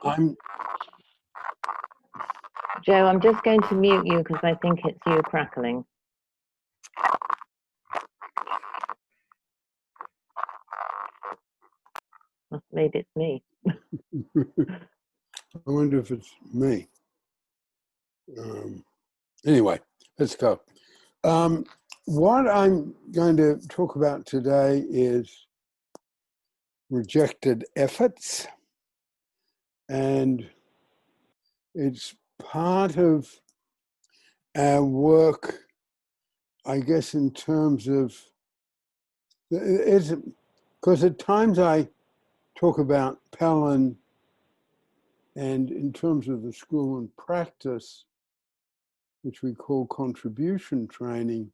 I'm Joe, I'm just going to mute you because I think it's you crackling. Maybe it's me. I wonder if it's me. Anyway, let's go. What I'm going to talk about today is rejected efforts, and it's part of our work, I guess, in terms of, it's because at times I talk about Pellin, and in terms of the school and practice, which we call contribution training,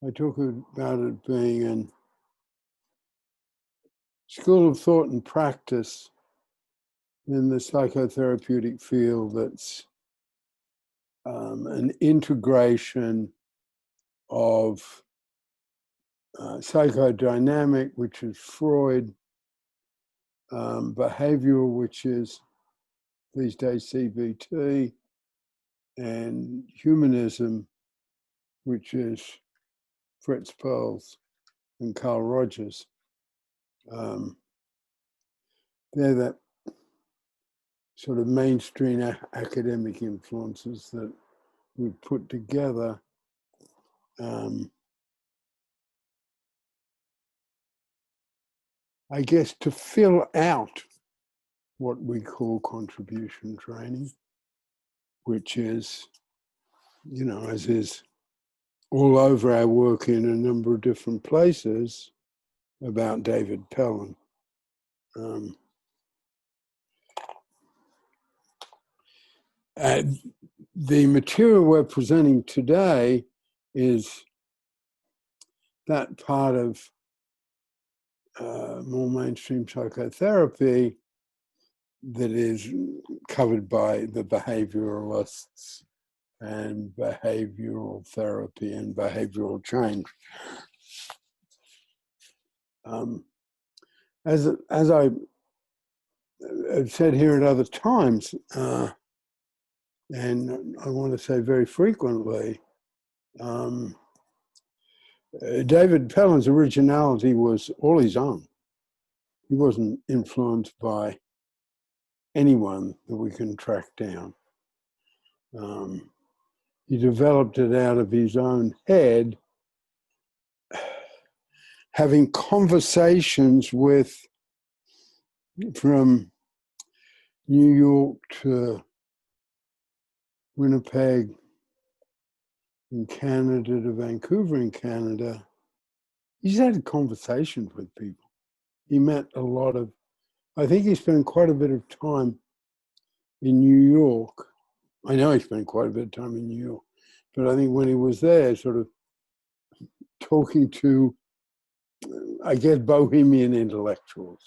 I talk about it being an school of thought and practice in the psychotherapeutic field that's an integration of psychodynamic, which is Freud, behavioral, which is these days CBT, and humanism, which is Fritz Perls and Carl Rogers. They're that sort of mainstream academic influences that we put together. I guess to fill out what we call contribution training, which is, you know, as is all over our work in a number of different places, about David Pellin. The material we're presenting today is that part of more mainstream psychotherapy that is covered by the behavioralists and behavioral therapy and behavioral change. As I have said here at other times, and I want to say very frequently, David Pellin's originality was all his own. He wasn't influenced by anyone that we can track down. He developed it out of his own head, having conversations with, from New York to Winnipeg in Canada to Vancouver in Canada. He's had conversations with people. He met a lot of, I think he spent quite a bit of time in New York. I know he spent quite a bit of time in New York, but I think when he was there, sort of talking to, I guess, bohemian intellectuals.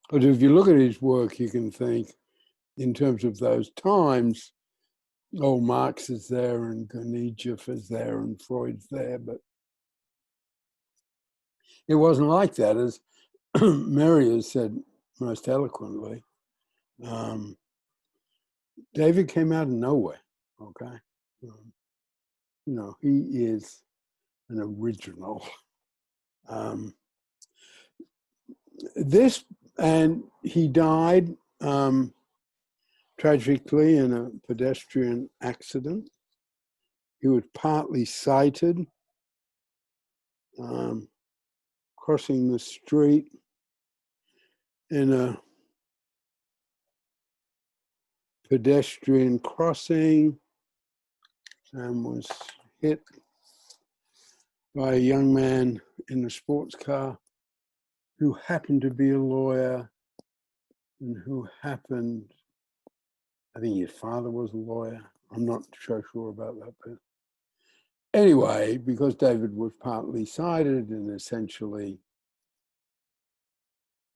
But if you look at his work, you can think, in terms of those times, oh, Marx is there and Gurdjieff is there and Freud's there, but it wasn't like that, as Mary has said most eloquently. David came out of nowhere, okay? You know, he is an original. And he died tragically in a pedestrian accident. He was partly sighted, crossing the street in a pedestrian crossing, and was hit by a young man in a sports car who happened to be a lawyer and who happened, I think his father was a lawyer. I'm not so sure about that, but anyway, because David was partly sighted and essentially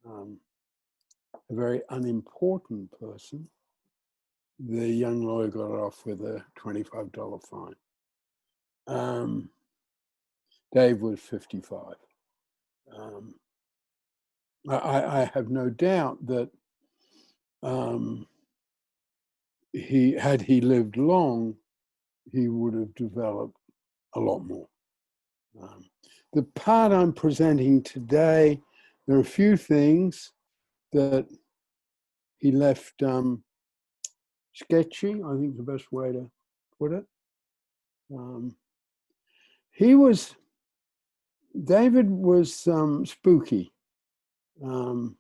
a very unimportant person, the young lawyer got off with a $25 fine. Dave was 55. I have no doubt that had he lived long, he would have developed a lot more. The part I'm presenting today, there are a few things that he left sketchy, I think is the best way to put it. David was spooky. He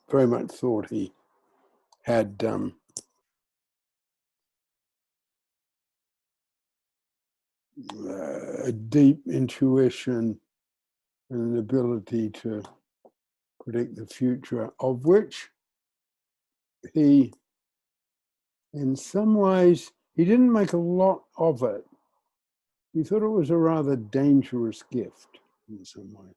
very much thought he had a deep intuition and an ability to predict the future, of which he, in some ways, he didn't make a lot of it. He thought it was a rather dangerous gift in some ways.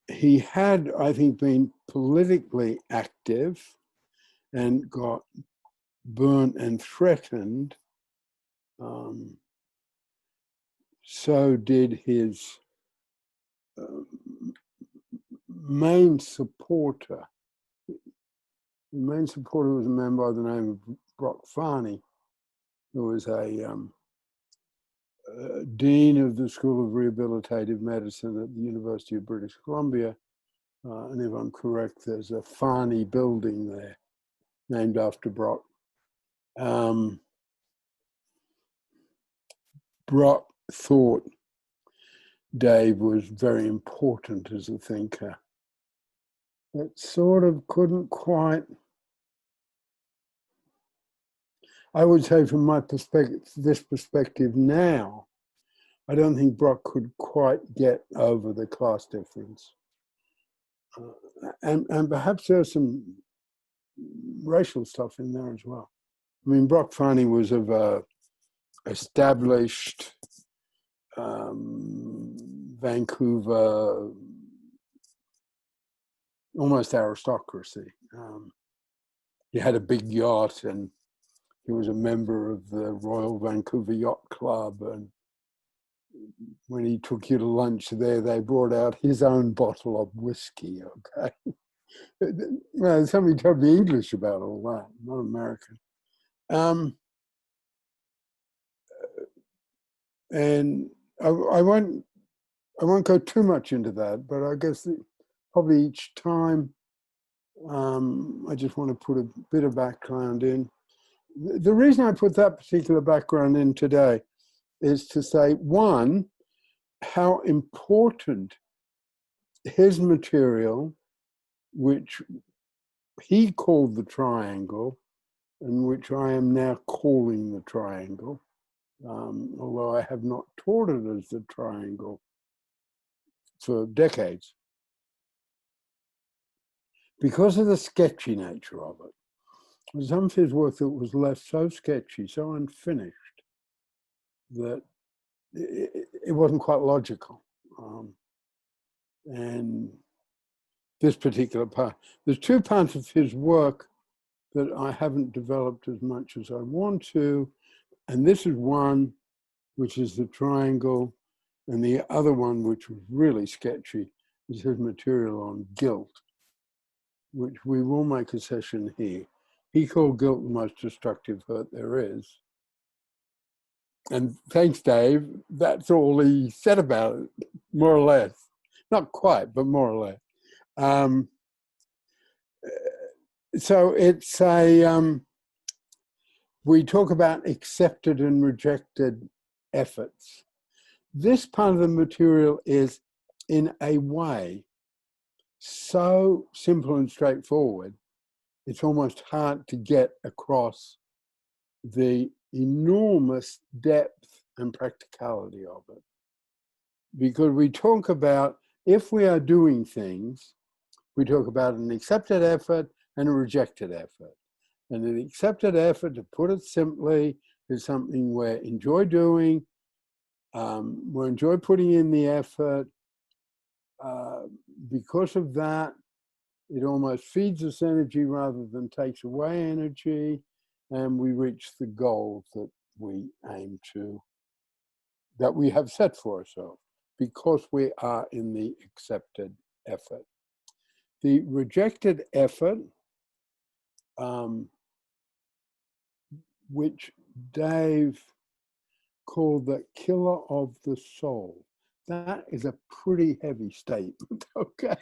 He had, I think, been politically active and got burnt and threatened. So did his main supporter. The main supporter was a man by the name of Brock Farney, who was a dean of the School of Rehabilitative Medicine at the University of British Columbia. And if I'm correct, there's a Farney building there named after Brock. Brock thought Dave was very important as a thinker. It sort of couldn't quite, I would say from my perspective, this perspective now, I don't think Brock could quite get over the class difference. And perhaps there's some racial stuff in there as well. I mean, Brock Farney was of a established Vancouver, almost aristocracy. He had a big yacht, and he was a member of the Royal Vancouver Yacht Club. And when he took you to lunch there, they brought out his own bottle of whiskey, okay? Well, somebody told me English about all that, not American. And I won't go too much into that, but I guess probably each time I just want to put a bit of background in. The reason I put that particular background in today is to say, one, how important his material, which he called the triangle, and which I am now calling the triangle, although I have not taught it as the triangle for decades, because of the sketchy nature of it. Some of his work that was left so sketchy, so unfinished, that it wasn't quite logical. And this particular part, there's two parts of his work that I haven't developed as much as I want to, and this is one, which is the triangle, and the other one, which was really sketchy, is his material on guilt, which we will make a session here. He called guilt the most destructive hurt there is. And thanks, Dave, that's all he said about it, more or less. Not quite, but more or less. So it's we talk about accepted and rejected efforts. This part of the material is, in a way, so simple and straightforward, it's almost hard to get across the enormous depth and practicality of it. Because we talk about, if we are doing things, we talk about an accepted effort and a rejected effort. And an accepted effort, to put it simply, is something we enjoy doing, we enjoy putting in the effort. Because of that, it almost feeds us energy rather than takes away energy, and we reach the goals that we aim to that we have set for ourselves because we are in the accepted effort. The rejected effort, which Dave called the killer of the soul. That is a pretty heavy statement, okay?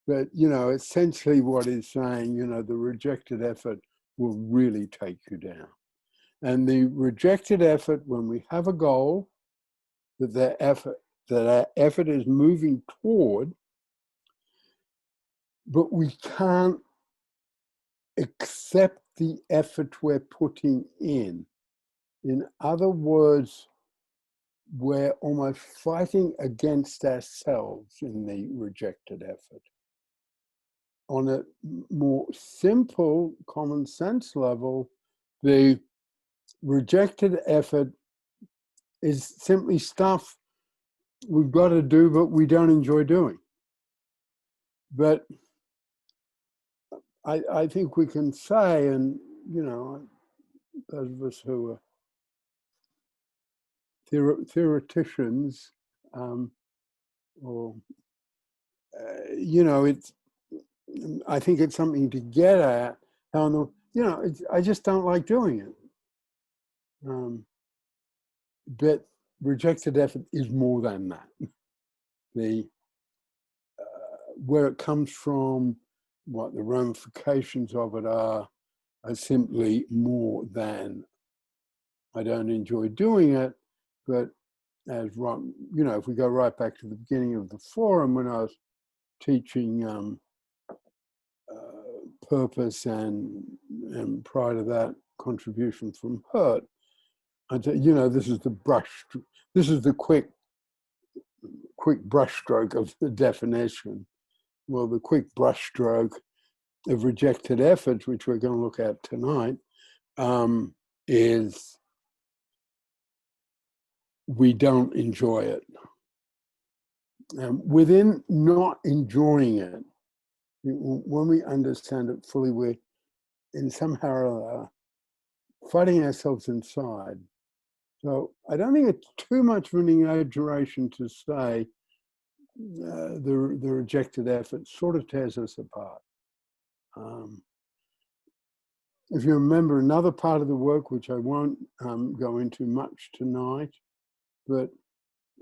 But, essentially what he's saying, the rejected effort will really take you down. And the rejected effort, when we have a goal that our effort is moving toward, but we can't accept the effort we're putting in. In other words, we're almost fighting against ourselves in the rejected effort. On a more simple, common sense level, the rejected effort is simply stuff we've got to do, but we don't enjoy doing. But I think we can say, and, those of us who are theoreticians, I think it's something to get at. How I just don't like doing it. But rejected effort is more than that. Where it comes from, what the ramifications of it are simply more than I don't enjoy doing it. But as if we go right back to the beginning of the forum when I was teaching purpose and prior to that contribution from hurt, I'd say, this is the quick brushstroke of the definition. Well, the quick brushstroke of rejected efforts, which we're going to look at tonight, is we don't enjoy it. Within not enjoying it, when we understand it fully, we're in somehow or other fighting ourselves inside. So I don't think it's too much of an exaggeration to say the rejected effort sort of tears us apart. If you remember another part of the work, which I won't go into much tonight, but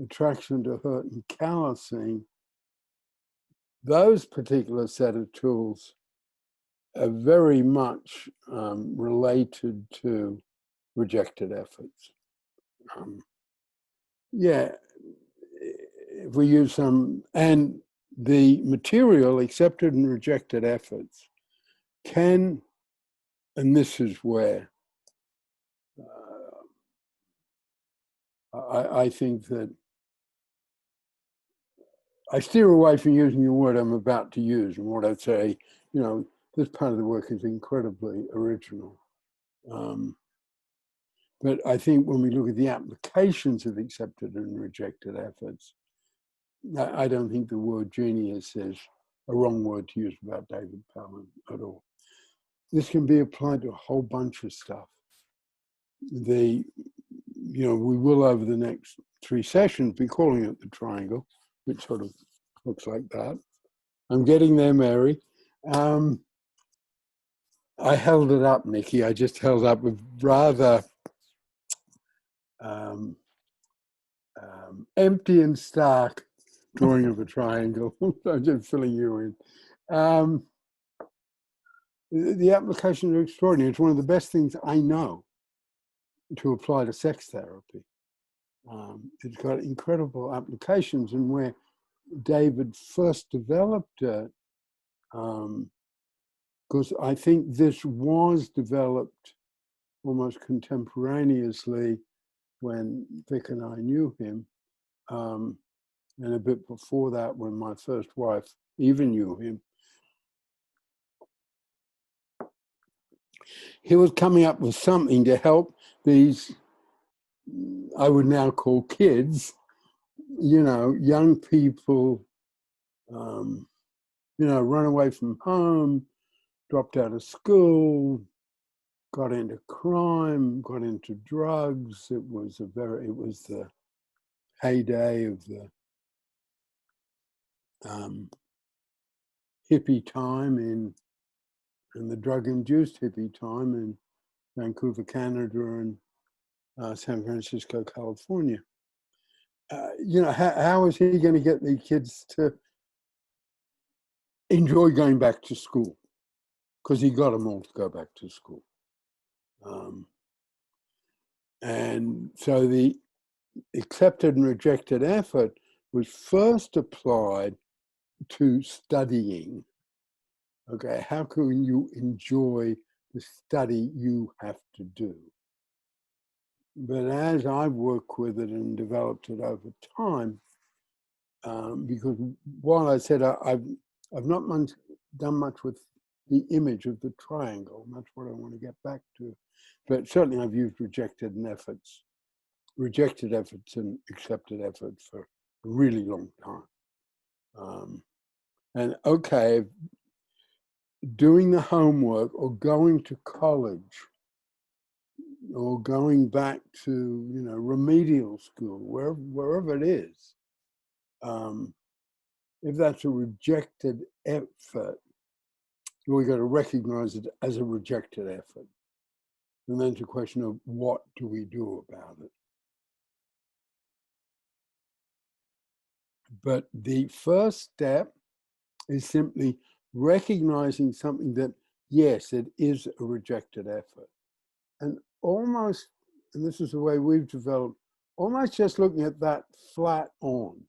attraction to hurt and callousing, those particular set of tools are very much related to rejected efforts. If we use some, and the material, accepted and rejected efforts, can, and this is where I think that I steer away from using the word I'm about to use, and what I'd say, this part of the work is incredibly original. But I think when we look at the applications of accepted and rejected efforts, I don't think the word genius is a wrong word to use about David Pellin at all. This can be applied to a whole bunch of stuff. We will over the next 3 sessions be calling it the triangle, which sort of looks like that. I'm getting there, Mary. I held it up, Nikki. I just held up a rather empty and stark drawing of a triangle. I'm just filling you in. The applications are extraordinary. It's one of the best things I know to apply to sex therapy. It's got incredible applications, and where David first developed it, because I think this was developed almost contemporaneously when Vic and I knew him, and a bit before that when my first wife even knew him. He was coming up with something to help these, I would now call kids, young people, run away from home, dropped out of school, got into crime, got into drugs. It was the heyday of the hippie time and the drug-induced hippie time in Vancouver, Canada, and San Francisco, California. How is he going to get the kids to enjoy going back to school? Because he got them all to go back to school. And so the accepted and rejected effort was first applied to studying. Okay, how can you enjoy the study you have to do? But as I've worked with it and developed it over time, because while I said I've not done much with the image of the triangle, and that's what I want to get back to. But certainly I've used rejected efforts and accepted efforts for a really long time. And okay, doing the homework or going to college or going back to, remedial school, wherever it is, if that's a rejected effort, we've got to recognize it as a rejected effort. And then it's a question of what do we do about it? But the first step is simply recognizing something that, yes, it is a rejected effort. And almost, and this is the way we've developed, almost just looking at that flat on,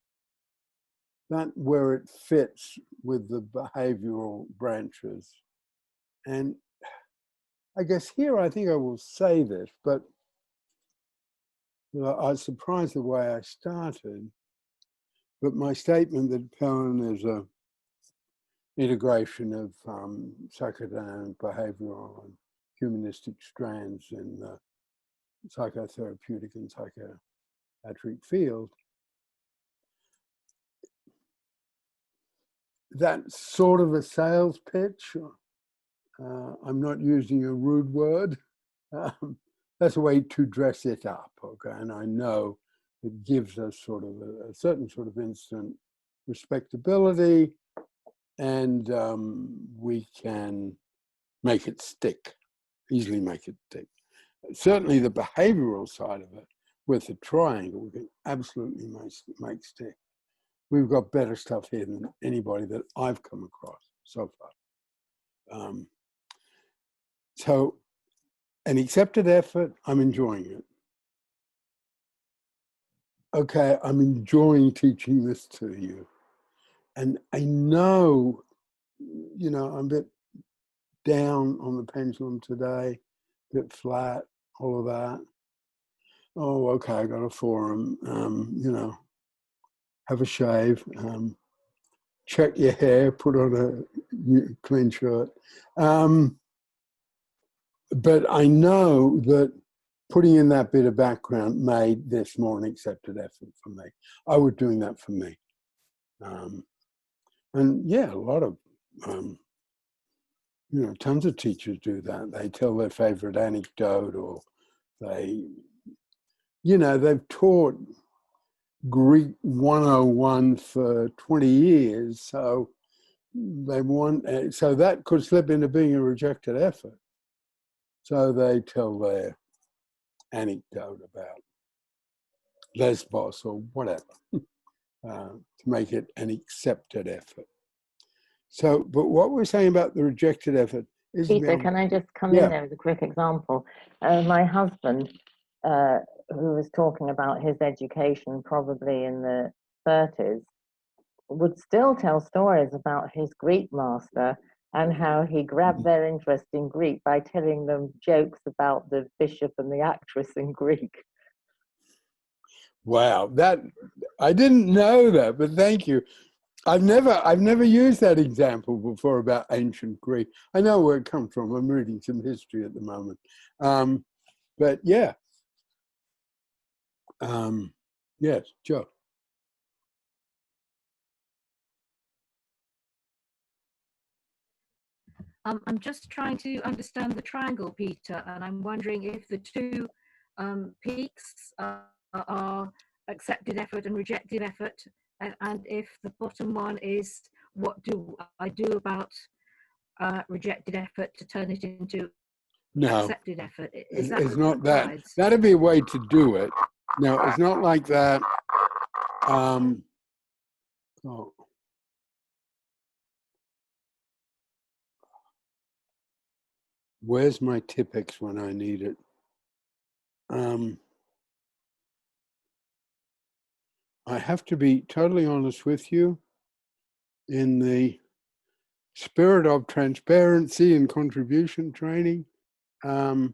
that where it fits with the behavioral branches. And I guess here I think I will say this, but I was surprised the way I started. But my statement that Pellin is a integration of psychodynamic, behavioral, and humanistic strands in the psychotherapeutic and psychiatric field, that's sort of a sales pitch. I'm not using a rude word. That's a way to dress it up, okay? And I know it gives us sort of a certain sort of instant respectability, and we can make it stick, easily make it stick. Certainly the behavioral side of it, with the triangle, we can absolutely make stick. We've got better stuff here than anybody that I've come across so far. So an accepted effort, I'm enjoying it. Okay, I'm enjoying teaching this to you. And I know, I'm a bit down on the pendulum today, a bit flat, all of that. Oh, okay, I got a forum, have a shave, check your hair, put on a clean shirt. But I know that putting in that bit of background made this more an accepted effort for me. I was doing that for me. And yeah, a lot of, tons of teachers do that. They tell their favorite anecdote, or they've taught Greek 101 for 20 years. So so that could slip into being a rejected effort. So they tell their anecdote about Lesbos or whatever to make it an accepted effort. So, but what we're saying about the rejected effort is... Peter, can I just come in there with a quick example? My husband, who was talking about his education probably in the 30s, would still tell stories about his Greek master and how he grabbed their interest in Greek by telling them jokes about the bishop and the actress in Greek. Wow, that I didn't know that, but thank you. I've never used that example before about ancient Greek. I know where it comes from. I'm reading some history at the moment, but yeah, yes, Joe. I'm just trying to understand the triangle, Peter, and I'm wondering if the two peaks are accepted effort and rejected effort, and if the bottom one is what do I do about rejected effort to turn it into No, accepted effort? Is that it's not that. sides? That'd be a way to do it. No, it's not like that. Oh. Where's my Tipex when I need it? I have to be totally honest with you. In the spirit of transparency and contribution training, I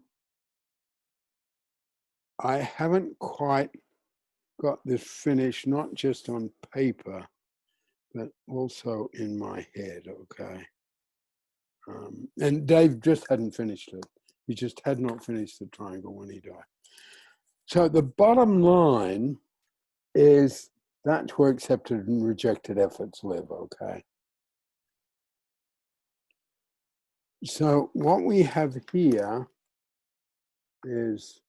haven't quite got this finished, not just on paper, but also in my head, okay? And Dave just hadn't finished it. He just had not finished the triangle when he died. So the bottom line is that's where accepted and rejected efforts live, okay? So what we have here is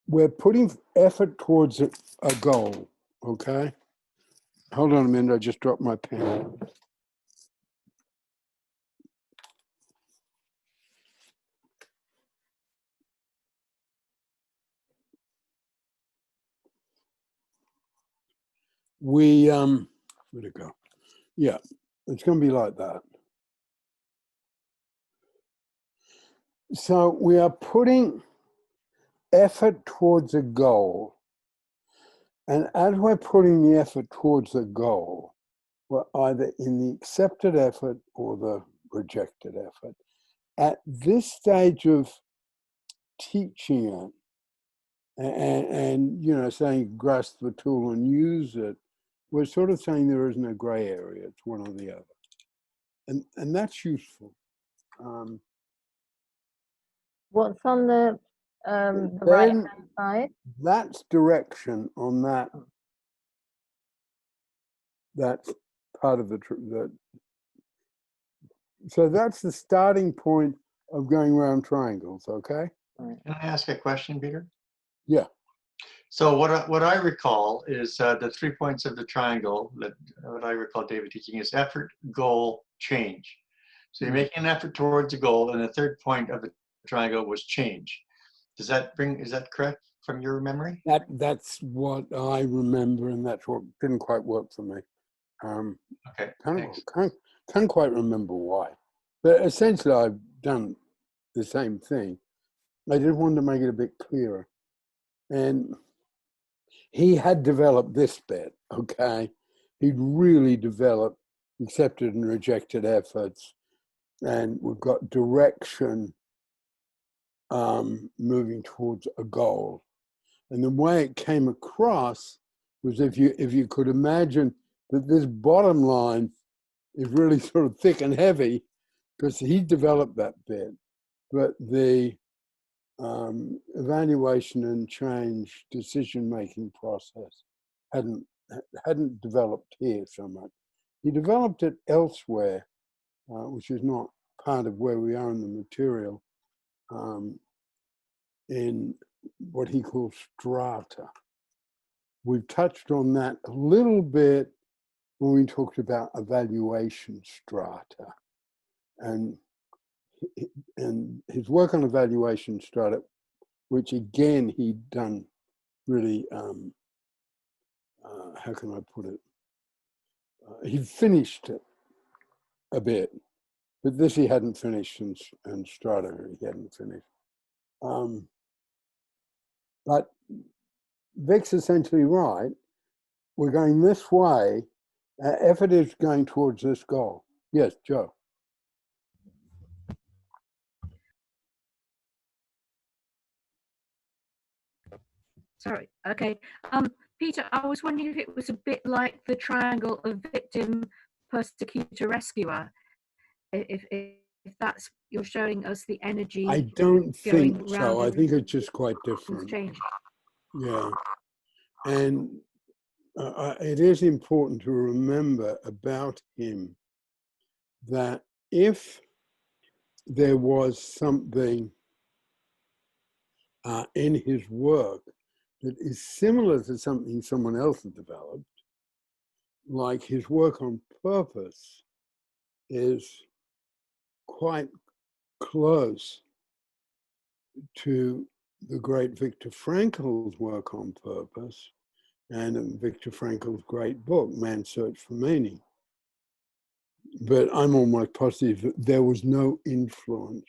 we're putting effort towards a goal, okay? Hold on a minute, I just dropped my pen. Where'd it go? Yeah, it's gonna be like that. So we are putting effort towards a goal. And as we're putting the effort towards the goal, we're either in the accepted effort or the rejected effort. At this stage of teaching it and you know, saying grasp the tool and use it, we're sort of saying there isn't a gray area, it's one or the other. And that's useful. What's on the right hand side? That's direction on that. That's part of the so that's the starting point of going around triangles, okay? Can I ask a question, Peter? Yeah. So what I recall is the 3 points of the triangle that what I recall David teaching is effort, goal, change. So you're making an effort towards a goal, and the third point of the triangle was change. Is that correct from your memory? That's what I remember, and that's what didn't quite work for me. Okay. Can't quite remember why, but essentially I've done the same thing. I just wanted to make it a bit clearer, and he had developed this bit. Okay, he'd really developed accepted and rejected efforts, and we've got direction moving towards a goal. And the way it came across was if you could imagine that this bottom line is really sort of thick and heavy because he developed that bit, but the evaluation and change decision-making process hadn't developed here so much. He developed it elsewhere, which is not part of where we are in the material, in what he calls strata. We've touched on that a little bit when we talked about evaluation strata, and his work on evaluation strata, which again he'd done really, how can I put it? He'd finished it a bit, but this he hadn't finished, and strata he hadn't finished. But Vic's essentially right. We're going this way. Effort is going towards this goal. Yes, Joe. Sorry. Okay. Peter, I was wondering if it was a bit like the triangle of victim, persecutor, rescuer. If that's you're showing us the energy. I don't think so. I think it's it's just quite different. Change. Yeah, and it is important to remember about him that if there was something in his work that is similar to something someone else had developed, like his work on purpose is quite close to the great Viktor Frankl's work on purpose and Viktor Frankl's great book, Man's Search for Meaning. But I'm almost positive that there was no influence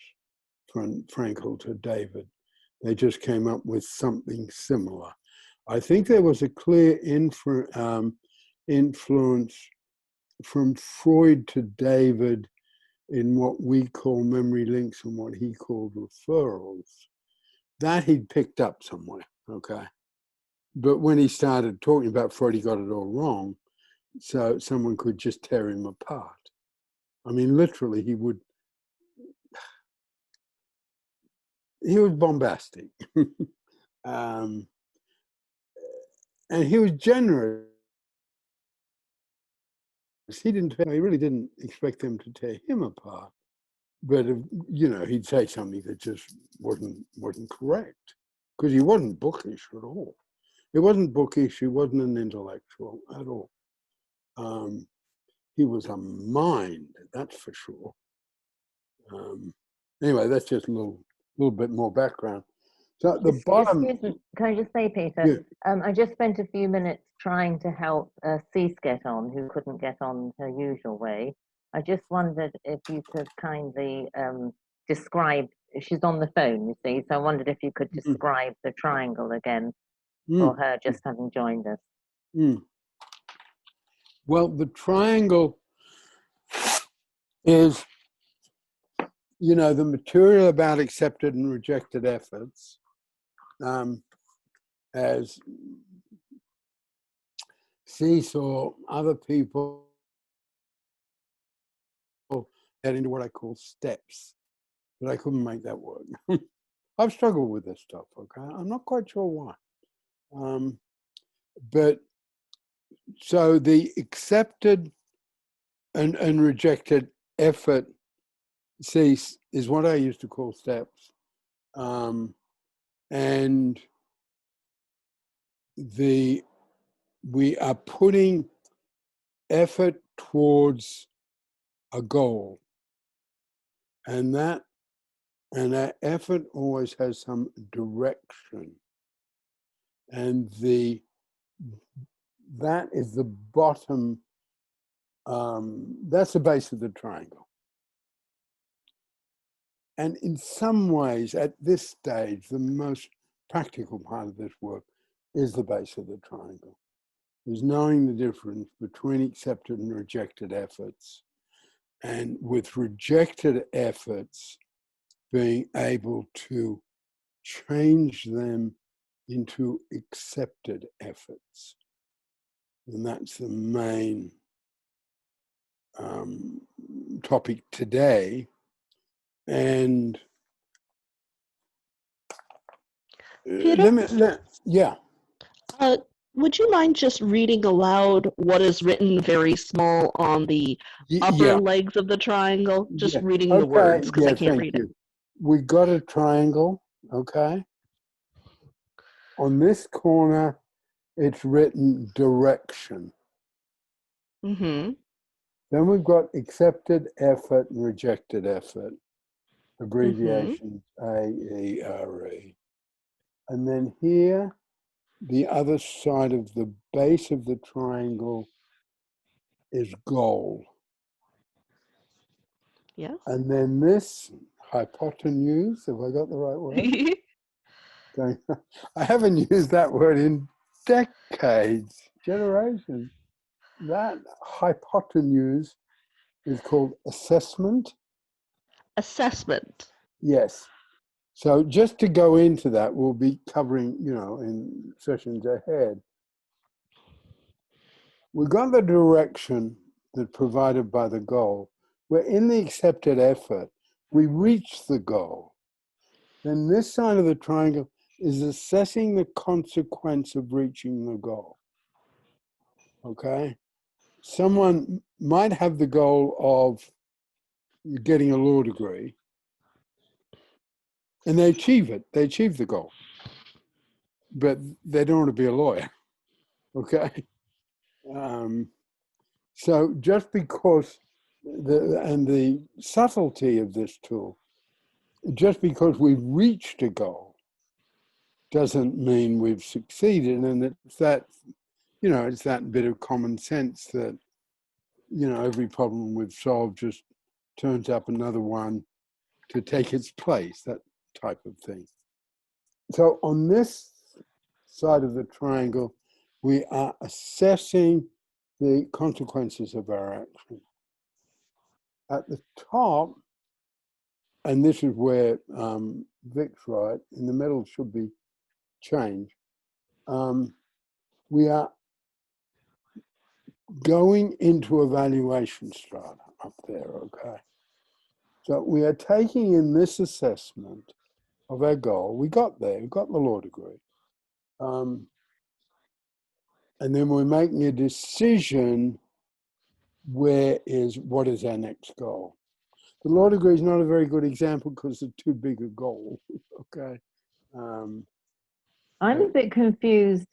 from Frankl to David. They just came up with something similar. I think there was a clear influence from Freud to David in what we call memory links and what he called referrals. That he'd picked up somewhere, okay? But when he started talking about Freud, he got it all wrong. So someone could just tear him apart. I mean, literally, he was bombastic. And he was generous. He really didn't expect them to tear him apart. But, you know, he'd say something that just wasn't correct, because he wasn't bookish at all. He wasn't bookish, he wasn't an intellectual at all. He was a mind, that's for sure. Anyway, that's just a little bit more background. So at the bottom... Excuse me, can I just say, Peter, yeah. I just spent a few minutes trying to help Cease get on, who couldn't get on her usual way. I just wondered if you could kindly describe, she's on the phone, you see, so I wondered if you could describe the triangle again for her just having joined us. Well, the triangle is, you know, the material about accepted and rejected efforts, as Cease or other people get into what I call steps, but I couldn't make that work. I've struggled with this stuff, okay? I'm not quite sure why. But so the accepted and rejected effort Cease is what I used to call steps. And we are putting effort towards a goal. And that effort always has some direction. And that is the bottom, that's the base of the triangle. And in some ways, at this stage, the most practical part of this work is the base of the triangle. Is knowing the difference between accepted and rejected efforts. And with rejected efforts, being able to change them into accepted efforts. And that's the main topic today. And Peter? Yeah. Would you mind just reading aloud what is written very small on the upper legs of the triangle? Just reading the words, because I can't read it. We got a triangle, okay? On this corner, it's written direction. Mm-hmm. Then we've got accepted effort and rejected effort, abbreviations AERE. And then here, the other side of the base of the triangle is goal. Yes. And then this hypotenuse, have I got the right word? I haven't used that word in decades, generations. That hypotenuse is called assessment. Assessment. Yes. So just to go into that, we'll be covering, you know, in sessions ahead. We got the direction that's provided by the goal. We're in the accepted effort. We reach the goal. Then this side of the triangle is assessing the consequence of reaching the goal. okay? Someone might have the goal of getting a law degree, and they achieve it. They achieve the goal, but they don't want to be a lawyer, okay? So just because the subtlety of this tool, just because we've reached a goal doesn't mean we've succeeded. And it's that, it's that bit of common sense that, every problem we've solved just turns up another one to take its place, that type of thing. So on this side of the triangle, we are assessing the consequences of our action. At the top, and this is where Vic's right, in the middle should be change. We are going into evaluation strata up there, okay? So we are taking in this assessment of our goal. We got there, we got the law degree. And then we're making a decision what is our next goal. The law degree is not a very good example because it's too big a goal, okay? I'm a bit confused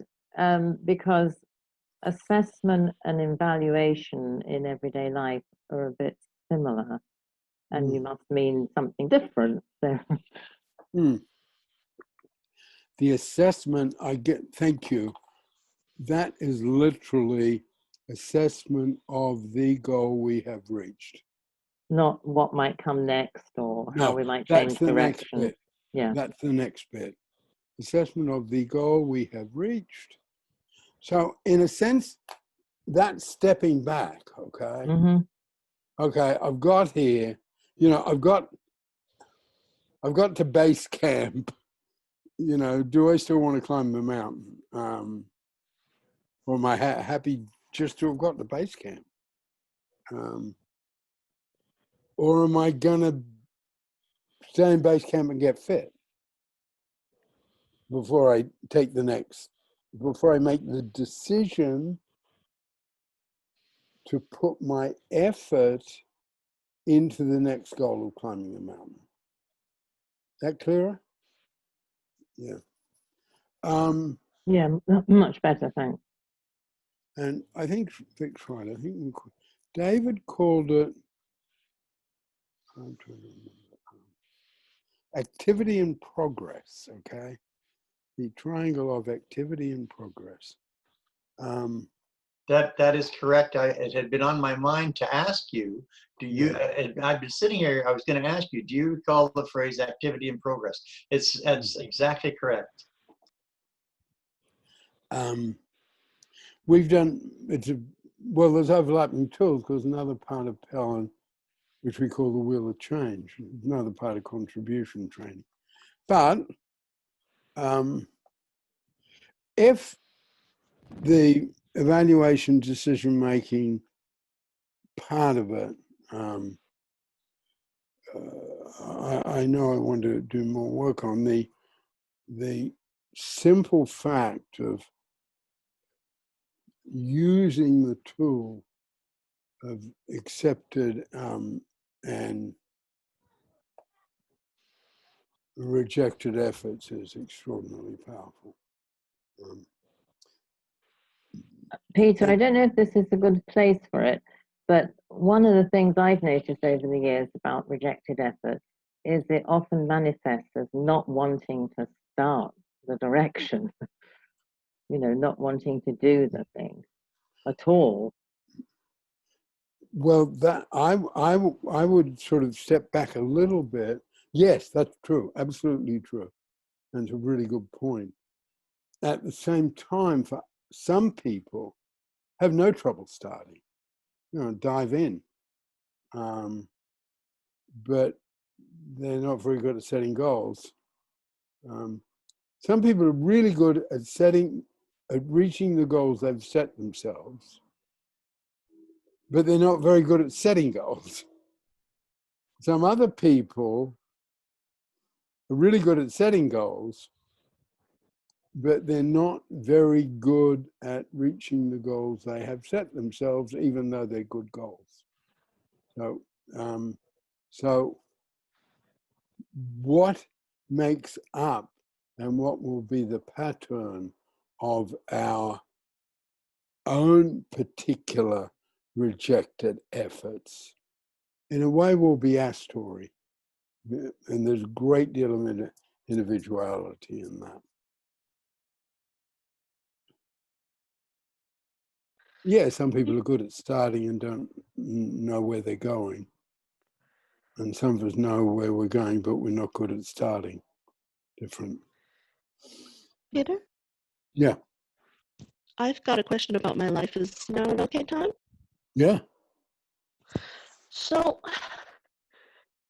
because assessment and evaluation in everyday life are a bit similar, and you must mean something different. So. The assessment thank you, that is literally assessment of the goal we have reached. Not what might come next or how we might change direction. Next bit. Yeah. That's the next bit. Assessment of the goal we have reached. So in a sense, that's stepping back, okay? Mm-hmm. Okay, I've got here, I've got to base camp. Do I still want to climb the mountain? Or am I happy just to have got the base camp? Or am I gonna stay in base camp and get fit before I make the decision to put my effort into the next goal of climbing the mountain? That clearer? Yeah. Yeah, much better, thanks. And I think Vic's right. I think David called it, I'm trying to remember, activity and progress, okay? The triangle of activity and progress. That is correct. It had been on my mind to ask you, I've been sitting here, I was going to ask you, do you recall the phrase activity and progress? That's exactly correct. We've done, there's overlapping tools because another part of Pellin, which we call the wheel of change, another part of contribution training. But if the evaluation decision-making part of it, I know I want to do more work on the simple fact of using the tool of accepted and rejected efforts is extraordinarily powerful. Peter, I don't know if this is a good place for it, but one of the things I've noticed over the years about rejected effort is it often manifests as not wanting to start the direction, not wanting to do the thing at all. Well, that I would sort of step back a little bit. Yes, that's true, absolutely true. And it's a really good point. At the same time, for some people, have no trouble starting, dive in. But they're not very good at setting goals. Some people are really good at reaching the goals they've set themselves, but they're not very good at setting goals. Some other people are really good at setting goals, but they're not very good at reaching the goals they have set themselves, even though they're good goals. So, so what makes up and what will be the pattern of our own particular rejected efforts, in a way, will be our story. And there's a great deal of individuality in that. Yeah, some people are good at starting and don't know where they're going. And some of us know where we're going, but we're not good at starting. Different. Peter? Yeah. I've got a question about my life. Is now an okay time? Yeah. So,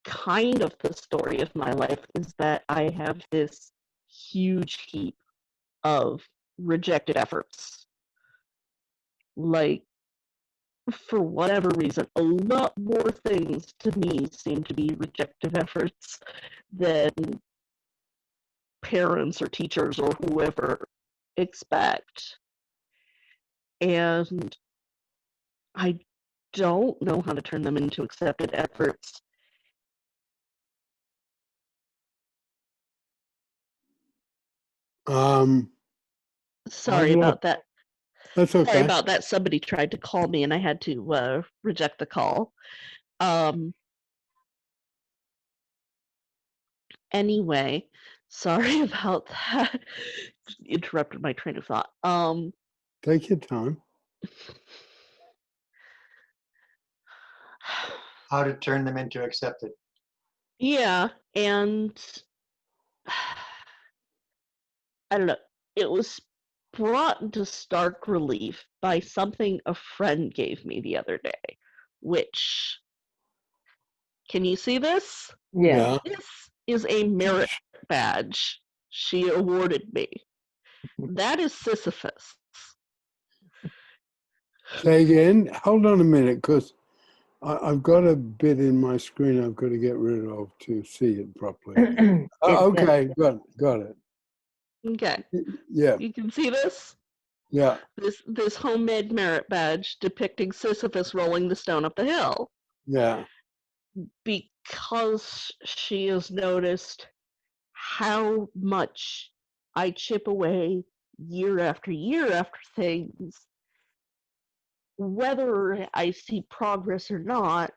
kind of the story of my life is that I have this huge heap of rejected efforts. Like, for whatever reason, a lot more things to me seem to be rejected efforts than parents or teachers or whoever expect. And I don't know how to turn them into accepted efforts. Sorry about that. That's okay. Sorry about that. Somebody tried to call me and I had to reject the call. Anyway, sorry about that. Interrupted my train of thought. Take your time. How to turn them into accepted. Yeah, and I don't know. It was brought into stark relief by something a friend gave me the other day, which, can you see this? Yeah. This is a merit badge she awarded me. That is Sisyphus. Say again. Hold on a minute, because I've got a bit in my screen I've got to get rid of to see it properly. Okay, got it. Okay. Yeah. You can see this? Yeah. This homemade merit badge depicting Sisyphus rolling the stone up the hill. Yeah. Because she has noticed how much I chip away year after things, whether I see progress or not,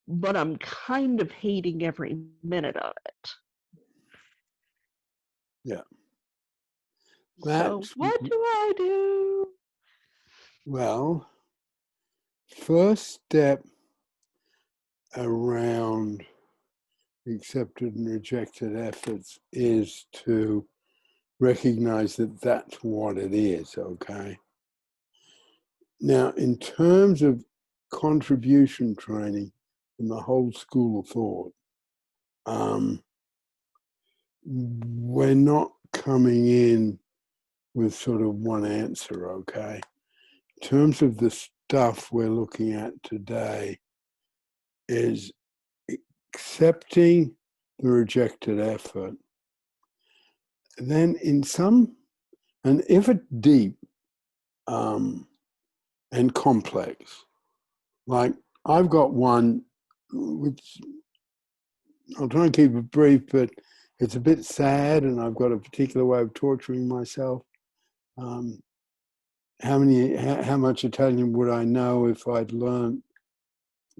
but I'm kind of hating every minute of it. Yeah. So what do I do? Well, first step around accepted and rejected efforts is to recognize that that's what it is, okay? Now, in terms of contribution training in the whole school of thought, we're not coming in with sort of one answer, okay? In terms of the stuff we're looking at today is accepting the rejected effort. And then in some, and if it's deep and complex, like I've got one, which I'll try and keep it brief, but it's a bit sad and I've got a particular way of torturing myself. How much Italian would I know if I'd learned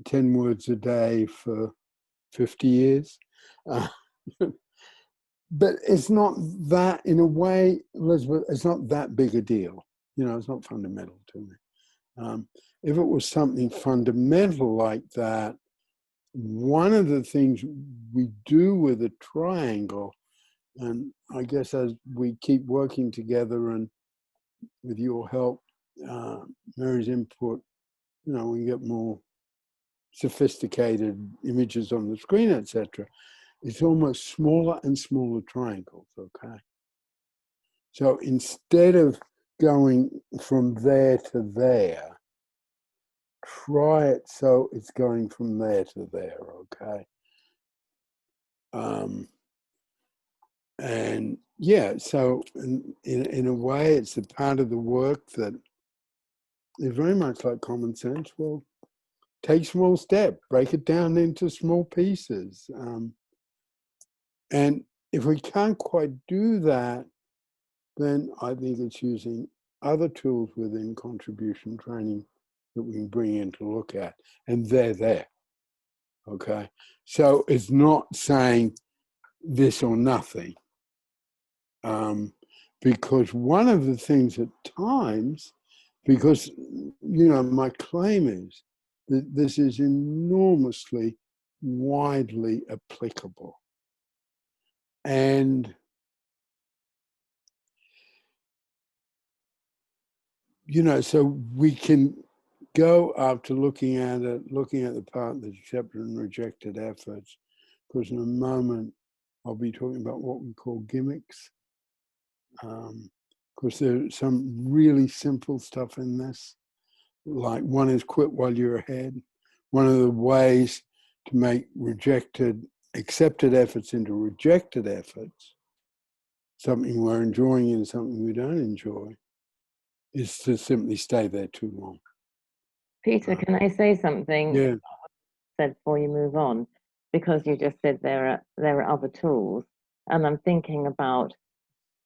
10 words a day for 50 years? But it's not that, in a way, Elizabeth, it's not that big a deal. You know, it's not fundamental to me. If it was something fundamental like that, one of the things we do with a triangle, and I guess as we keep working together and with your help, Mary's input, you know, we get more sophisticated images on the screen, etc. It's almost smaller and smaller triangles, okay? So instead of going from there to there, try it so it's going from there to there, okay? And yeah, so in a way, it's a part of the work that is very much like common sense. Well, take small steps, break it down into small pieces. And if we can't quite do that, then I think it's using other tools within contribution training that we can bring in to look at, and they're there. Okay, so it's not saying this or nothing, because one of the things at times, because my claim is that this is enormously widely applicable, and so we can go up to looking at the part that's accepted and rejected efforts, because in a moment I'll be talking about what we call gimmicks. Because there's some really simple stuff in this, like one is quit while you're ahead. One of the ways to make accepted efforts into rejected efforts, something we're enjoying and something we don't enjoy, is to simply stay there too long. Peter, can I say something? Yeah. Said before you move on, because you just said there are other tools, and I'm thinking about.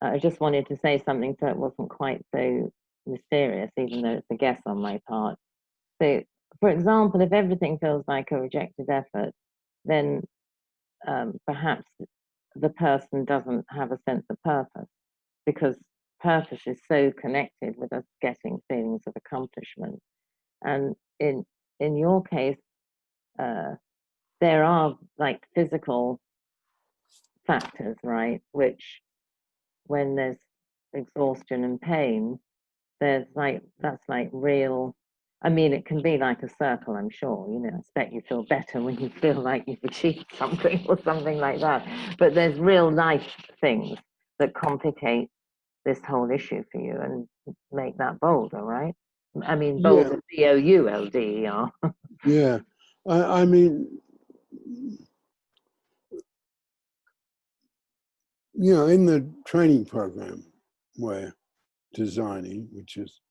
I just wanted to say something so it wasn't quite so mysterious, even though it's a guess on my part. So, for example, if everything feels like a rejected effort, then perhaps the person doesn't have a sense of purpose, because purpose is so connected with us getting feelings of accomplishment. And in your case, there are like physical factors, right? Which, when there's exhaustion and pain, that's like real. I mean, it can be like a circle, I'm sure. I expect you feel better when you feel like you've achieved something or something like that. But there's real life things that complicate this whole issue for you and make that bolder, right? I mean, bolder, B-O-U-L-D-E-R. Yeah. I mean, in the training program we're designing, which is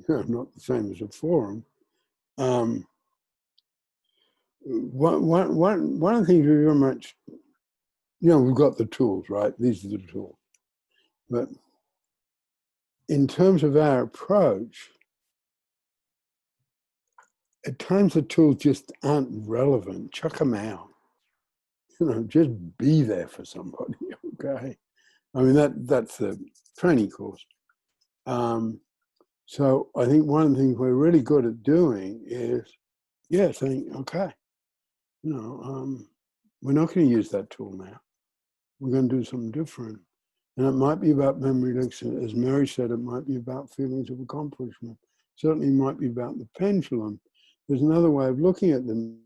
not the same as a forum, one of the things we very much, we've got the tools, right? These are the tools. But in terms of our approach, at times the tools just aren't relevant. Chuck them out. Just be there for somebody, okay? I mean, that's the training course. So I think one of the things we're really good at doing is, saying, okay, we're not going to use that tool now. We're going to do something different. And it might be about memory links. As Mary said, it might be about feelings of accomplishment. Certainly might be about the pendulum. There's another way of looking at the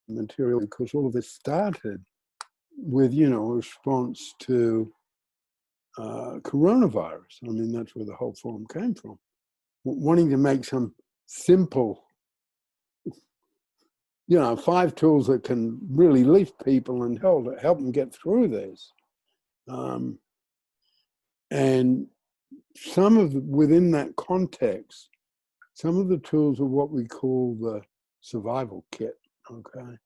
material, because all of this started with, a response to coronavirus. I mean, that's where the whole forum came from. Wanting to make some simple, 5 tools that can really lift people and help them get through this. And within that context, some of the tools are what we call the survival kit, okay?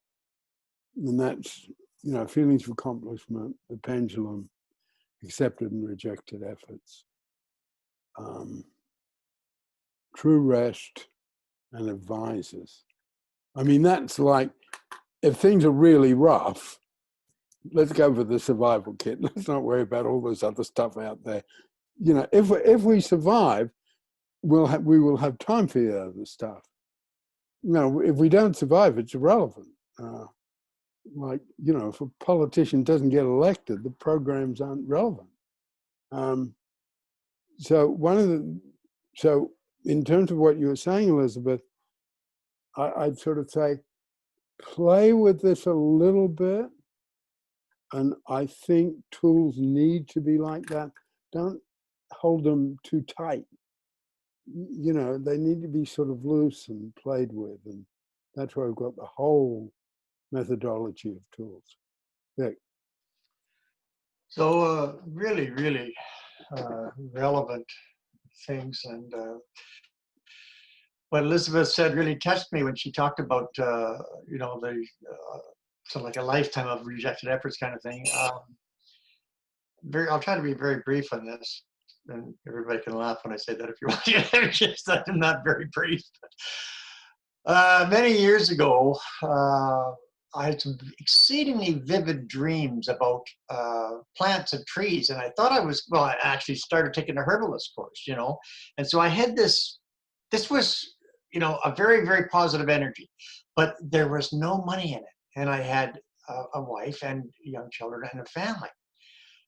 And that's, feelings of accomplishment, the pendulum, accepted and rejected efforts, true rest, and advisors. I mean, that's like, if things are really rough, let's go for the survival kit. Let's not worry about all this other stuff out there. If we survive, we will have time for the other stuff. If we don't survive, it's irrelevant. If a politician doesn't get elected, the programs aren't relevant. So in terms of what you were saying, Elizabeth, I'd sort of say, play with this a little bit. And I think tools need to be like that. Don't hold them too tight. They need to be sort of loose and played with. And that's why I've got the whole methodology of tools. Yeah. So really, really relevant things. And what Elizabeth said really touched me when she talked about, you know, the so like a lifetime of rejected efforts kind of thing. I'll try to be very brief on this, and everybody can laugh when I say that if you want. Just that I'm not very brief. Many years ago, I had some exceedingly vivid dreams about plants and trees, and I thought I was, well, I actually started taking a herbalist course, you know, and so I had this was, you know, a very, very positive energy, but there was no money in it, and I had a wife and young children and a family.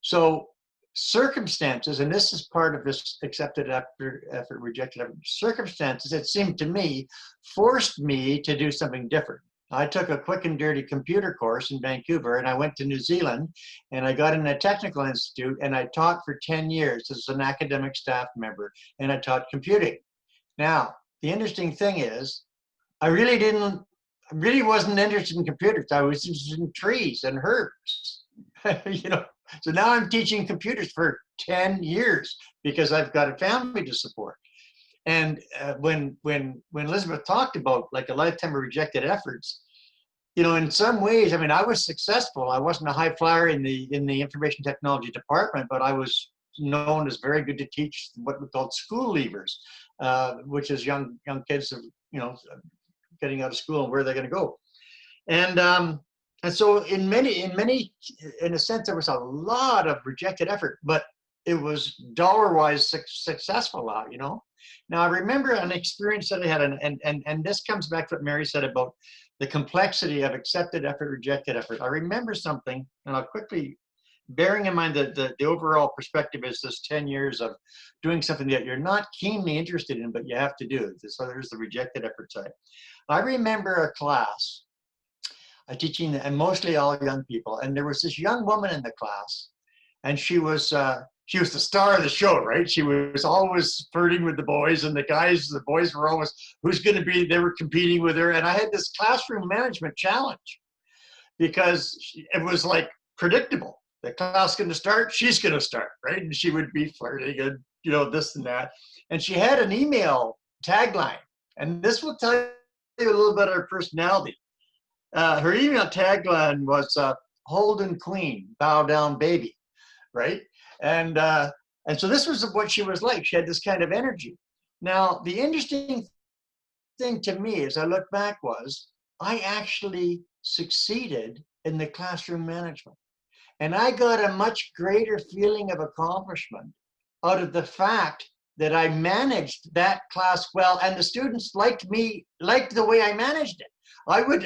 So circumstances, and this is part of this accepted effort, rejected effort, circumstances, it seemed to me, forced me to do something different. I took a quick and dirty computer course in Vancouver, and I went to New Zealand, and I got in a technical institute, and I taught for 10 years as an academic staff member, and I taught computing. Now, the interesting thing is, I really wasn't interested in computers. I was interested in trees and herbs, you know. So now I'm teaching computers for 10 years because I've got a family to support. And when Elizabeth talked about like a lifetime of rejected efforts, you know, in some ways, I mean, I was successful. I wasn't a high flyer in the information technology department, but I was known as very good to teach what we called school leavers, which is young kids, you know, getting out of school and where they're going to go. And so in a sense, there was a lot of rejected effort, but it was dollar-wise successful out, you know. Now I remember an experience that I had, and this comes back to what Mary said about the complexity of accepted effort, rejected effort. I remember something, and I'll quickly, bearing in mind that the overall perspective is this 10 years of doing something that you're not keenly interested in, but you have to do. So there's the rejected effort side. I remember a class teaching, and mostly all young people, and there was this young woman in the class, and she was the star of the show, right? She was always flirting with the boys, and the boys were always, who's going to be, they were competing with her. And I had this classroom management challenge because it was like predictable. The class is going to start, she's going to start, right? And she would be flirting and, you know, this and that. And she had an email tagline, and this will tell you a little bit of her personality. Her email tagline was "Holden Queen, bow down, baby," right? And so this was what she was like. She had this kind of energy. Now, the interesting thing to me, as I look back, was I actually succeeded in the classroom management, and I got a much greater feeling of accomplishment out of the fact that I managed that class well, and the students liked the way I managed it. I would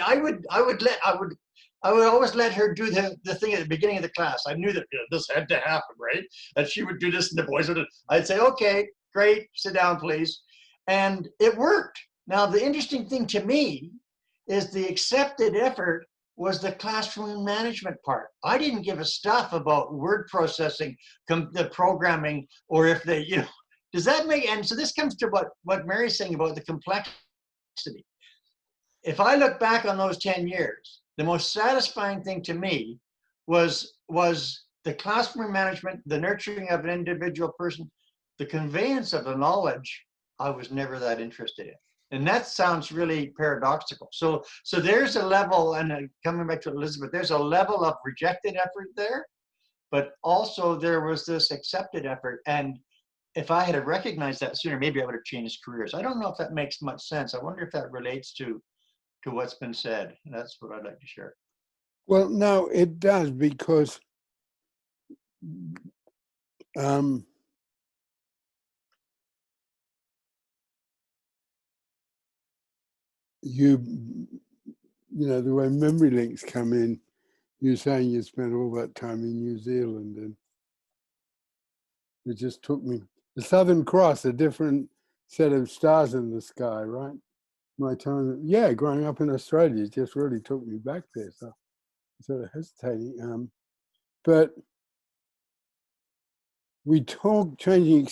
always let her do the thing at the beginning of the class. I knew that this had to happen, right? And she would do this, and the boys would. I'd say, "Okay, great, sit down, please," and it worked. Now, the interesting thing to me is the accepted effort was the classroom management part. I didn't give a stuff about word processing, the programming, or if they, you know. Does that make? And so this comes to what Mary's saying about the complexity. If I look back on those 10 years, the most satisfying thing to me was the classroom management, the nurturing of an individual person, the conveyance of the knowledge I was never that interested in. And that sounds really paradoxical. So there's a level, and coming back to Elizabeth, there's a level of rejected effort there, but also there was this accepted effort. And if I had recognized that sooner, maybe I would have changed careers. I don't know if that makes much sense. I wonder if that relates to what's been said. And that's what I'd like to share. Well, no, it does, because you know, the way memory links come in, you're saying you spent all that time in New Zealand, and it just took me, the Southern Cross, a different set of stars in the sky, right? My time, yeah, growing up in Australia just really took me back there. So I'm sort of hesitating. But we talk changing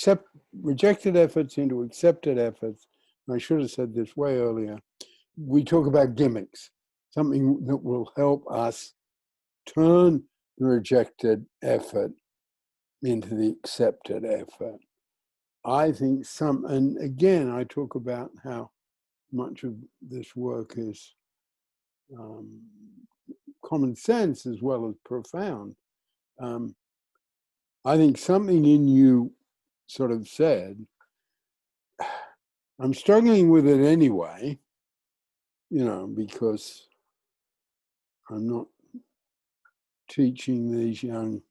rejected efforts into accepted efforts. I should have said this way earlier. We talk about gimmicks, something that will help us turn the rejected effort into the accepted effort. I think and again, I talk about how much of this work is common sense as well as profound. I think something in you sort of said, I'm struggling with it anyway, because I'm not teaching these young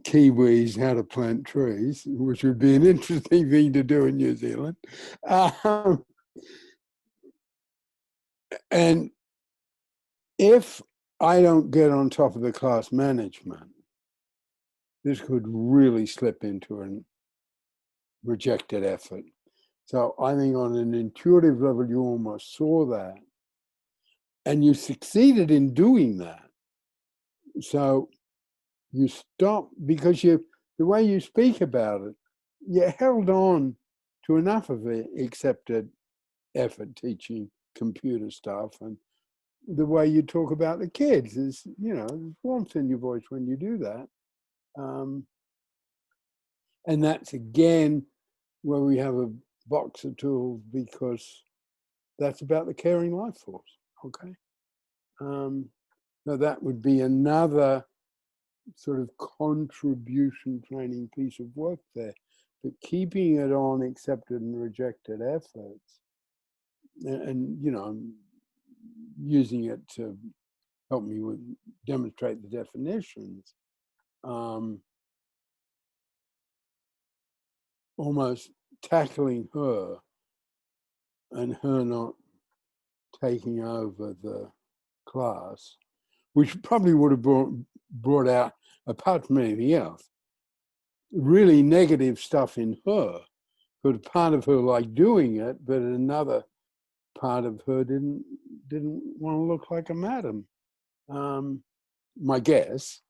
Kiwis how to plant trees, which would be an interesting thing to do in New Zealand. And if I don't get on top of the class management, this could really slip into a rejected effort. So I think on an intuitive level, you almost saw that. And you succeeded in doing that. So you stop, because the way you speak about it, you held on to enough of it, accepted effort teaching computer stuff. And the way you talk about the kids is, there's warmth in your voice when you do that. And that's again where we have a box of tools, because that's about the caring life force. Okay. So that would be another sort of contribution training piece of work there. But keeping it on accepted and rejected efforts, and I'm using it to help me demonstrate the definitions, almost tackling her and her not taking over the class, which probably would have brought out, apart from anything else, really negative stuff in her. Because part of her liked doing it, but another part of her didn't want to look like a madam. My guess.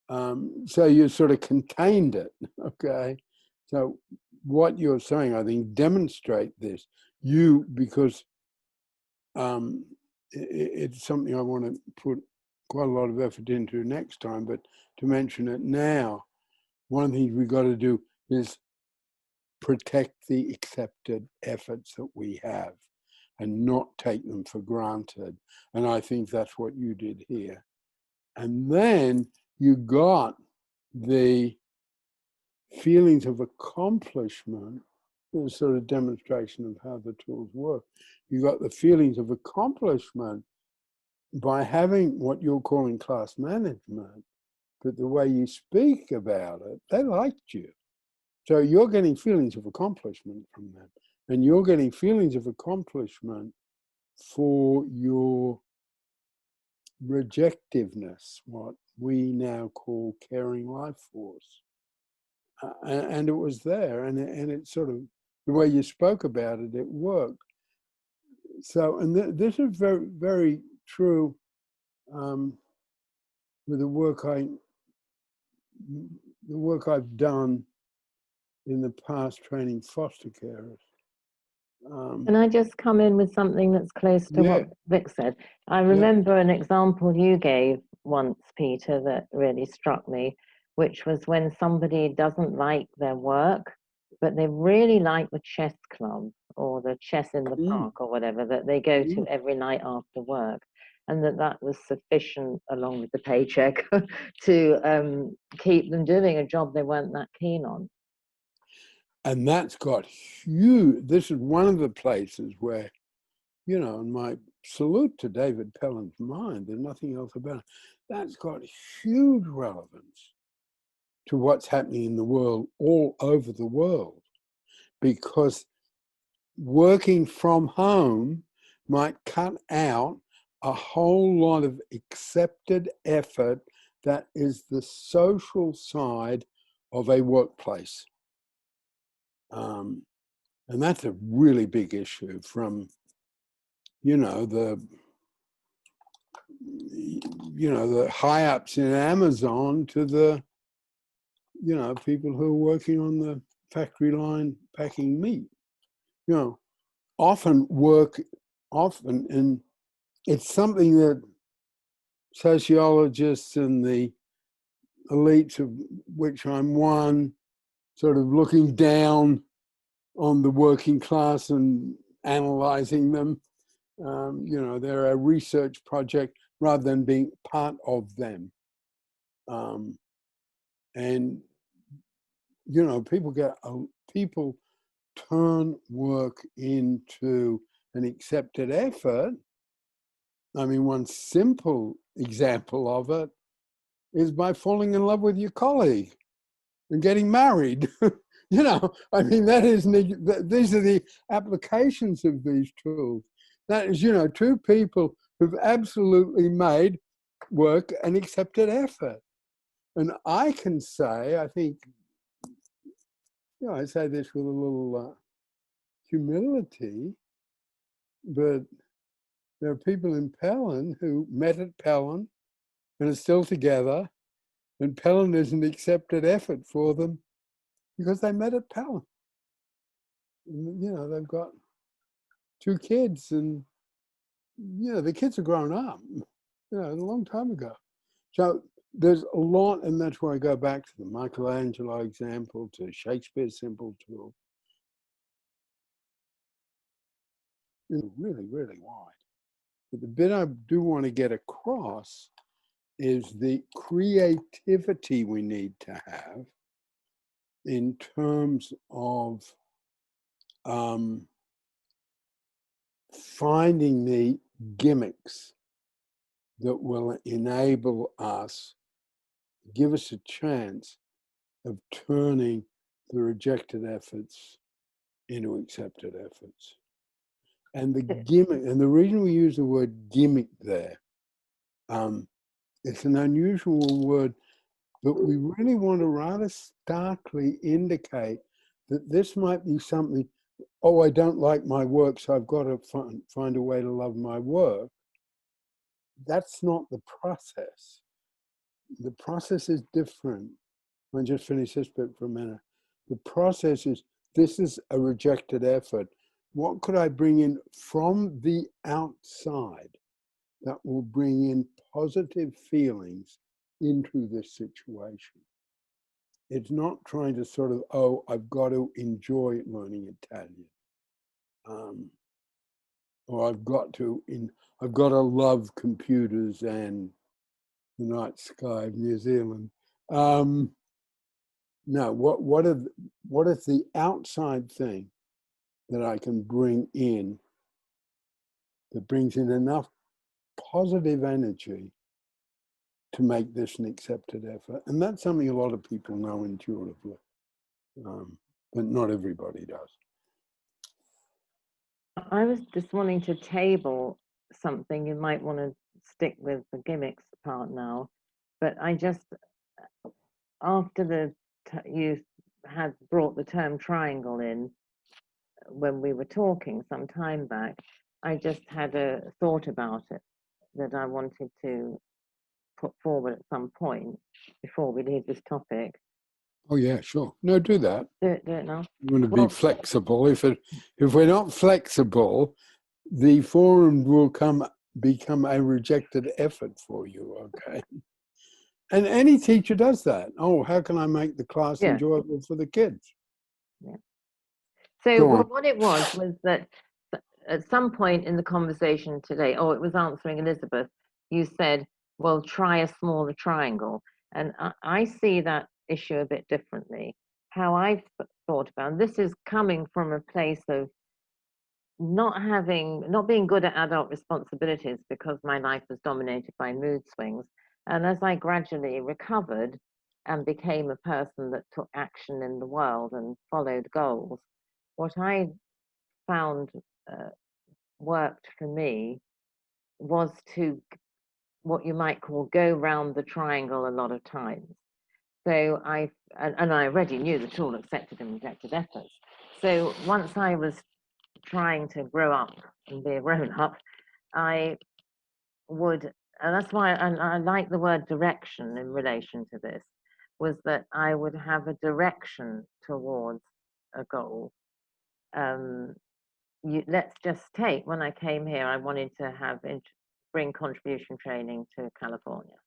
So you sort of contained it, okay? So what you're saying, I think, demonstrate this. Because it's something I want to put quite a lot of effort into next time, but to mention it now, one of the things we've got to do is protect the accepted efforts that we have and not take them for granted. And I think that's what you did here. And then you got the feelings of accomplishment, a sort of demonstration of how the tools work. You got the feelings of accomplishment by having what you're calling class management, but the way you speak about it, they liked you. So you're getting feelings of accomplishment from them. And you're getting feelings of accomplishment for your rejectiveness, what we now call caring life force. And it was there, and it sort of, the way you spoke about it, it worked. So, and this is very, very true with the work I've done in the past training foster carers. Can I just come in with something that's close to what Vic said? I remember an example you gave once, Peter, that really struck me, which was when somebody doesn't like their work, but they really like the chess club or the chess in the park or whatever that they go to every night after work, and that was sufficient, along with the paycheck, to keep them doing a job they weren't that keen on. And that's got huge, this is one of the places where, and my salute to David Pellin's mind, there's nothing else about it, that's got huge relevance to what's happening in the world, all over the world, because working from home might cut out a whole lot of accepted effort that is the social side of a workplace. And that's a really big issue, from, the high ups in Amazon to the, people who are working on the factory line packing meat. Often, and it's something that sociologists and the elites, of which I'm one, sort of looking down on the working class and analyzing them. You know, they're a research project rather than being part of them. And, you know, people turn work into an accepted effort. I mean, one simple example of it is by falling in love with your colleague and getting married. You know, I mean, these are the applications of these tools. That is, you know, two people who've absolutely made work an accepted effort. And I can say, I think, you know, I say this with a little humility, but there are people in Pellin who met at Pellin and are still together, and Pellin is an accepted effort for them because they met at Pellin. And, you know, they've got 2 kids, and you know, the kids are grown up, you know, a long time ago. So there's a lot, and that's where I go back to the Michelangelo example, to Shakespeare's simple tool. It's really, really wide. But the bit I do want to get across is the creativity we need to have in terms of finding the gimmicks that will enable us, give us a chance of turning the rejected efforts into accepted efforts. And the gimmick, and the reason we use the word gimmick there, it's an unusual word, but we really want to rather starkly indicate that this might be something, oh, I don't like my work, so I've got to find a way to love my work. That's not the process. The process is different. I'll just finish this bit for a minute. The process is, this is a rejected effort. What could I bring in from the outside that will bring in positive feelings into this situation? It's not trying to sort of, oh, I've got to enjoy learning Italian. Or I've got to love computers and the night sky of New Zealand. No, what is the outside thing that I can bring in that brings in enough positive energy to make this an accepted effort? And that's something a lot of people know intuitively, but not everybody does. I was just wanting to table something. You might want to stick with the gimmicks part now, but I just, after you had brought the term triangle in when we were talking some time back, I just had a thought about it that I wanted to put forward at some point before we leave this topic. Oh yeah, sure. No, do that. Do it now. You want to be flexible. If we're not flexible, the forum will become a rejected effort for you. Okay. And any teacher does that. Oh, how can I make the class enjoyable for the kids? Yeah. So what it was that at some point in the conversation today, it was answering Elizabeth, you said, well, try a smaller triangle. And I see that issue a bit differently. How I've thought about, and this is coming from a place of not being good at adult responsibilities because my life was dominated by mood swings. And as I gradually recovered and became a person that took action in the world and followed goals, what I found worked for me was to, what you might call, go round the triangle a lot of times. So I already knew the tool accepted and rejected efforts. So once I was trying to grow up and be a grown up, I would, and that's why I like the word direction in relation to this, was that I would have a direction towards a goal. Let's just take, when I came here, I wanted to have bring contribution training to California.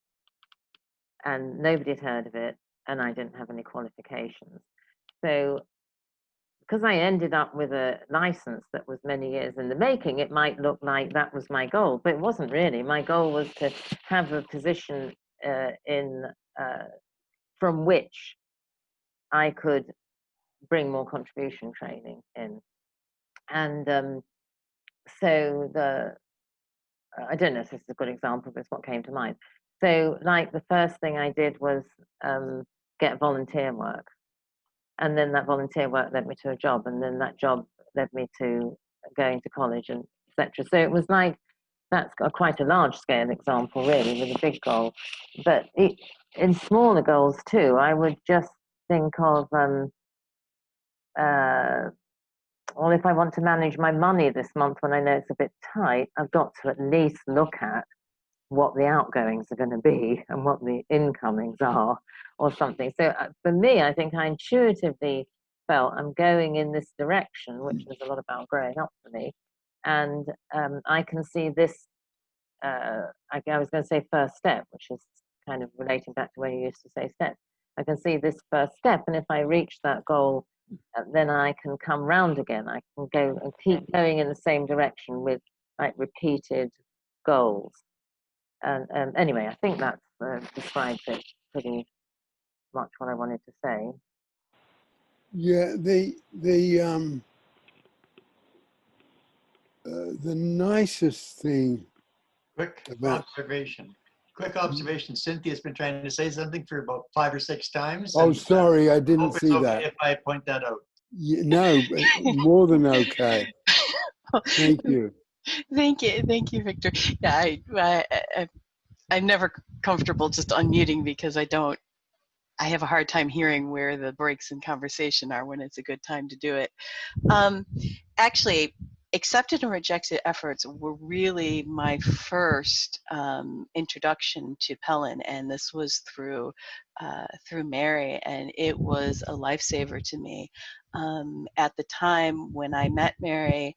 And nobody had heard of it, and I didn't have any qualifications. So because I ended up with a license that was many years in the making, it might look like that was my goal, but it wasn't really. My goal was to have a position from which I could bring more contribution training in. And so I don't know if this is a good example, but it's what came to mind. So like the first thing I did was get volunteer work. And then that volunteer work led me to a job, and then that job led me to going to college, and etc. So it was like, that's quite a large scale example, really, with a big goal. But in smaller goals too, I would just think of, well, if I want to manage my money this month when I know it's a bit tight, I've got to at least look at what the outgoings are going to be and what the incomings are, or something. So for me, I think I intuitively felt I'm going in this direction, which was a lot about growing up for me. And I can see this, I was going to say first step, which is kind of relating back to where you used to say step. I can see this first step, and if I reach that goal, then I can come round again. I can go and keep going in the same direction with like repeated goals. And anyway, I think that describes it pretty much what I wanted to say. Yeah, the nicest thing Quick about observation. Quick observation. Cynthia's been trying to say something for about 5 or 6 times. oh, and, sorry, I I didn't hope it's see okay that. if I point that out. No, more than okay. Thank you. Thank you, Victor. Yeah, I'm never comfortable just unmuting because I have a hard time hearing where the breaks in conversation are when it's a good time to do it. Actually, accepted and rejected efforts were really my first introduction to Pellin, and this was through Mary, and it was a lifesaver to me. At the time when I met Mary,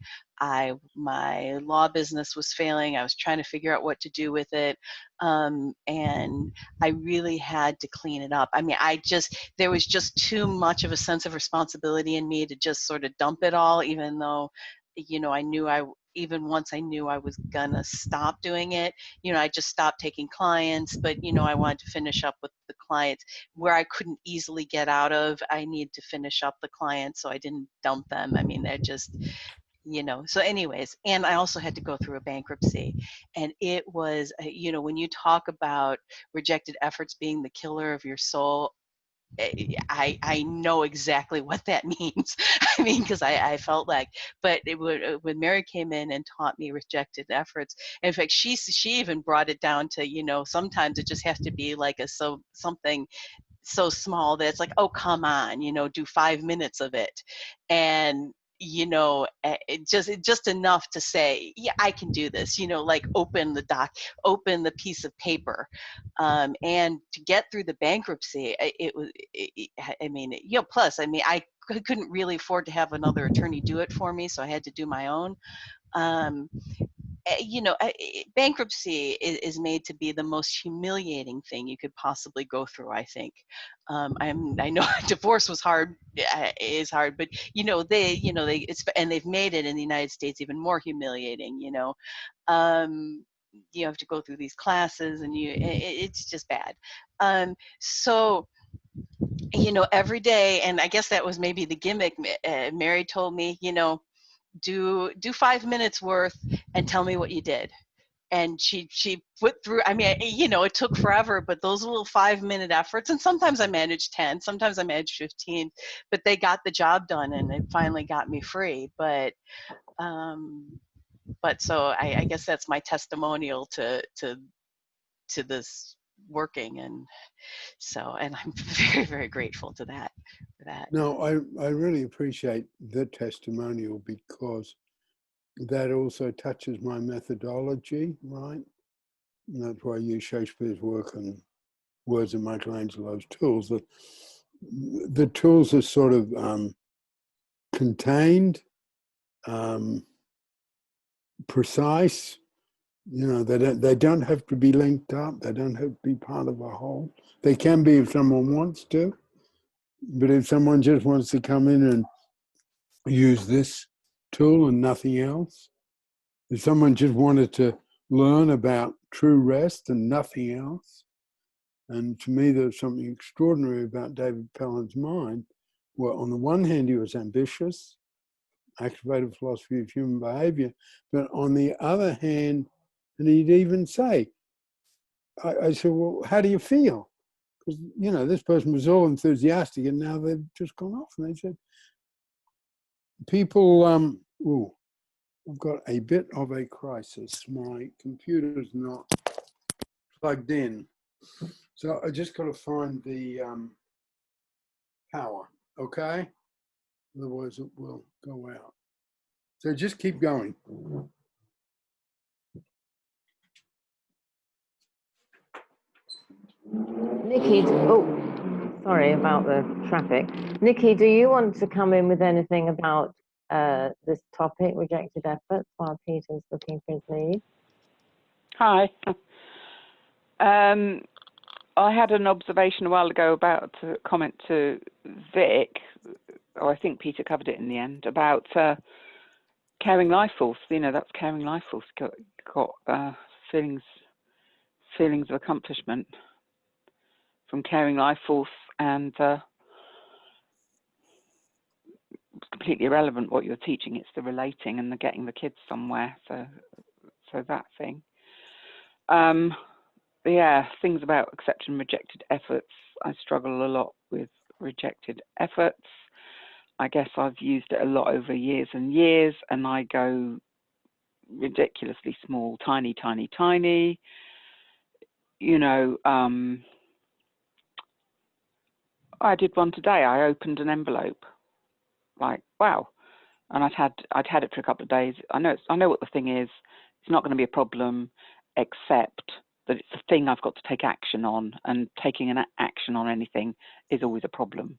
my law business was failing. I was trying to figure out what to do with it, and I really had to clean it up. I mean, there was just too much of a sense of responsibility in me to just sort of dump it all, even though, even once I knew I was gonna stop doing it, I just stopped taking clients, but, I wanted to finish up with the clients where I couldn't easily get out of. I need to finish up the clients, so I didn't dump them. I mean, they're just, so anyways, and I also had to go through a bankruptcy, and it was, when you talk about rejected efforts being the killer of your soul, I know exactly what that means. I mean, because I felt like, but when Mary came in and taught me rejected efforts, in fact, she even brought it down to, sometimes it just has to be like something so small that it's like, oh, come on, do 5 minutes of it. And, just enough to say, yeah, I can do this, like open the piece of paper. And to get through the bankruptcy, plus, I couldn't really afford to have another attorney do it for me, so I had to do my own. Bankruptcy is made to be the most humiliating thing you could possibly go through, I think. I know divorce was hard, is hard, but they've made it in the United States even more humiliating. You have to go through these classes, and it's just bad. So every day, and I guess that was maybe the gimmick. Mary told me, do 5 minutes worth and tell me what you did. And she put through, it took forever, but those little 5-minute efforts, and sometimes I managed 10, sometimes I managed 15, but they got the job done, and it finally got me free. But so I guess that's my testimonial to this working, and I'm very, very grateful to that. For that. No, I really appreciate the testimonial, because that also touches my methodology, right? And that's why I use Shakespeare's work and words of Michelangelo's tools. The tools are sort of contained, precise, You know, they don't have to be linked up. They don't have to be part of a whole. They can be if someone wants to, but if someone just wants to come in and use this tool and nothing else, if someone just wanted to learn about true rest and nothing else, and to me there's something extraordinary about David Pellin's mind. Well, on the one hand, he was ambitious, activated philosophy of human behavior, but on the other hand, and he'd even say, I said, well, how do you feel? Because, you know, this person was all enthusiastic and now they've just gone off. And they said, people, oh, I've got a bit of a crisis. My computer's not plugged in. So I just got to find the power, okay? Otherwise it will go out. So just keep going. Nikki, oh, sorry about the traffic. Nikki, do you want to come in with anything about this topic, rejected efforts, while Peter's looking for his lead? Hi. I had an observation a while ago about a comment to Vic, or I think Peter covered it in the end, about caring life force. You know, that's caring life force. Got feelings of accomplishment from caring life force, and it's completely irrelevant what you're teaching. It's the relating and the getting the kids somewhere. So that thing. Yeah, things about accepted and rejected efforts. I struggle a lot with rejected efforts. I guess I've used it a lot over years and years, and I go ridiculously small, tiny, tiny, tiny. You know, I did one today. I opened an envelope, like, wow. And I'd had it for a couple of days. I know what the thing is. It's not going to be a problem, except that it's a thing I've got to take action on, and taking an action on anything is always a problem.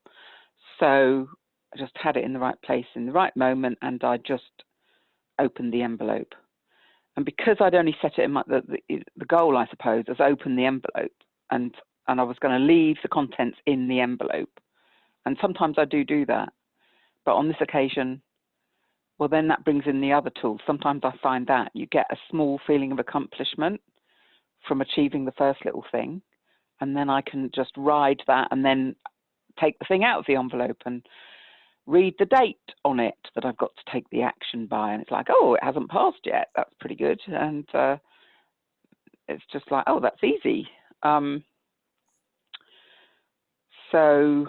So I just had it in the right place in the right moment, and I just opened the envelope. And because I'd only set it in the goal, I suppose, was open the envelope, and I was going to leave the contents in the envelope. And sometimes I do that, but on this occasion, well, then that brings in the other tools. Sometimes I find that you get a small feeling of accomplishment from achieving the first little thing, and then I can just ride that and then take the thing out of the envelope and read the date on it that I've got to take the action by, and it's like, oh, it hasn't passed yet. That's pretty good. And it's just like, oh, that's easy. So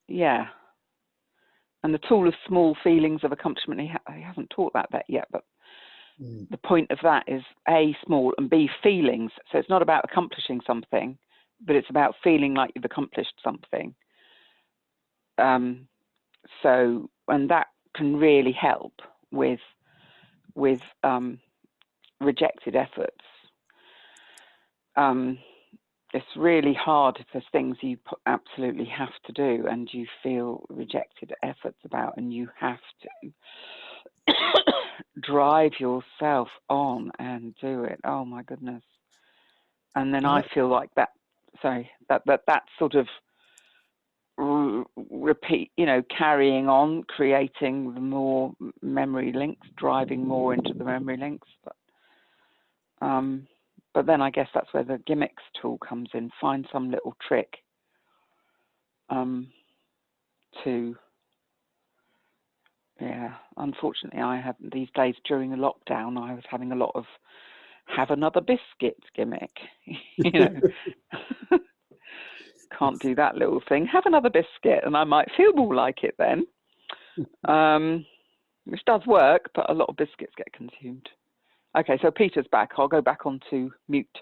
yeah, and the tool of small feelings of accomplishment, he hasn't taught that yet, but the point of that is A, small, and B, feelings. So it's not about accomplishing something, but it's about feeling like you've accomplished something. So, and that can really help with rejected efforts. It's really hard if there's things you absolutely have to do and you feel rejected efforts about, and you have to drive yourself on and do it. Oh my goodness. And then I feel like that sort of repeat, you know, carrying on, creating the more memory links, driving more into the memory links. But then I guess that's where the gimmicks tool comes in. Find some little trick to, yeah, unfortunately I have these days during the lockdown, I was having a lot of have another biscuit gimmick, you know. Can't do that little thing. Have another biscuit and I might feel more like it then. Which does work, but a lot of biscuits get consumed. Okay, so Peter's back. I'll go back onto mute.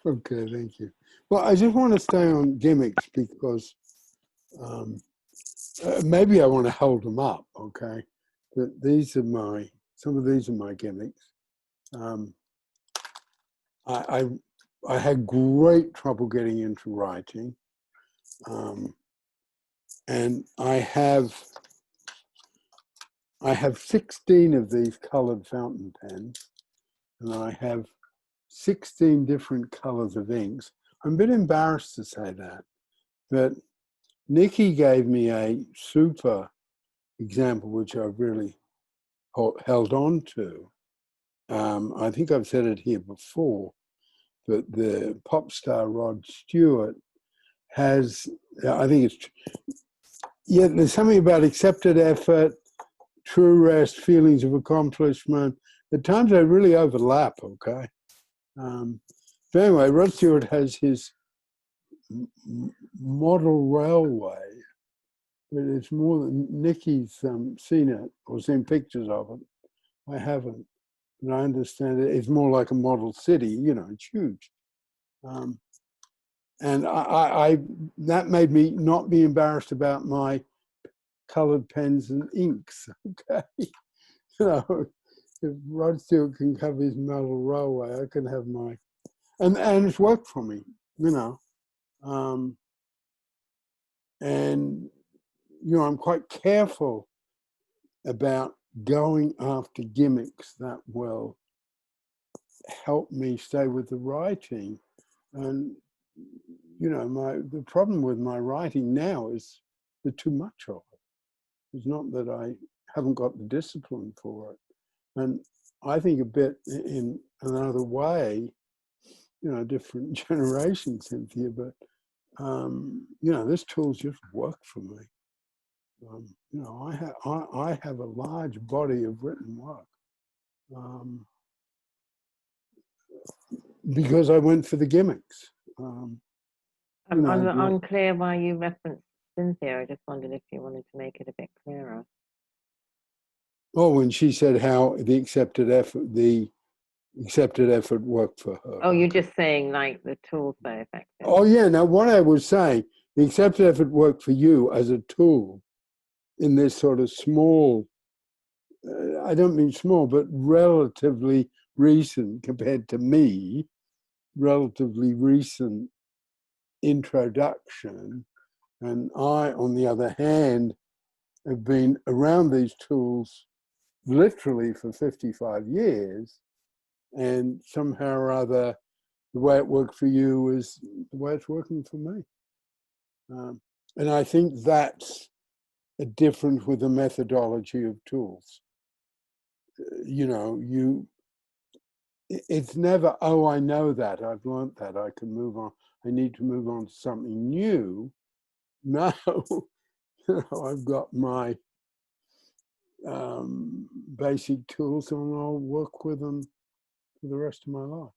Okay, thank you. Well, I just want to stay on gimmicks because maybe I want to hold them up, okay? But some of these are my gimmicks. I had great trouble getting into writing. And I have 16 of these colored fountain pens, and I have 16 different colors of inks. I'm a bit embarrassed to say that, but Nikki gave me a super example, which I've really held on to. I think I've said it here before, but the pop star Rod Stewart has, I think it's, yeah, there's something about accepted effort, true rest, feelings of accomplishment. At times they really overlap, okay? But anyway, Rod Stewart has his model railway, but it's more than Nikki's seen it or seen pictures of it. I haven't, but I understand it. It's more like a model city, you know, it's huge. And I that made me not be embarrassed about my colored pens and inks, okay? You know, if Rod Stewart can cover his model railway, I can have my, and it's worked for me, you know. And, you know, I'm quite careful about going after gimmicks that will help me stay with the writing. And, you know, the problem with my writing now is the too much of it. It's not that I haven't got the discipline for it. And I think a bit in another way, you know, different generation, Cynthia, but, you know, this tool's just worked for me. You know, I have a large body of written work because I went for the gimmicks. I'm You know, unclear why you referenced Cynthia. I just wondered if you wanted to make it a bit clearer. Oh, when she said how the accepted effort worked for her. Oh, you're just saying like the tool's so effective. Oh yeah, now what I was saying, the accepted effort worked for you as a tool in this sort of small, I don't mean small, but relatively recent compared to me, relatively recent introduction. And I, on the other hand, have been around these tools literally for 55 years. And somehow or other, the way it worked for you is the way it's working for me. And I think that's a difference with the methodology of tools. You know, it's never, oh, I know that, I've learned that, I can move on, I need to move on to something new. No, you know, I've got my basic tools and I'll work with them for the rest of my life.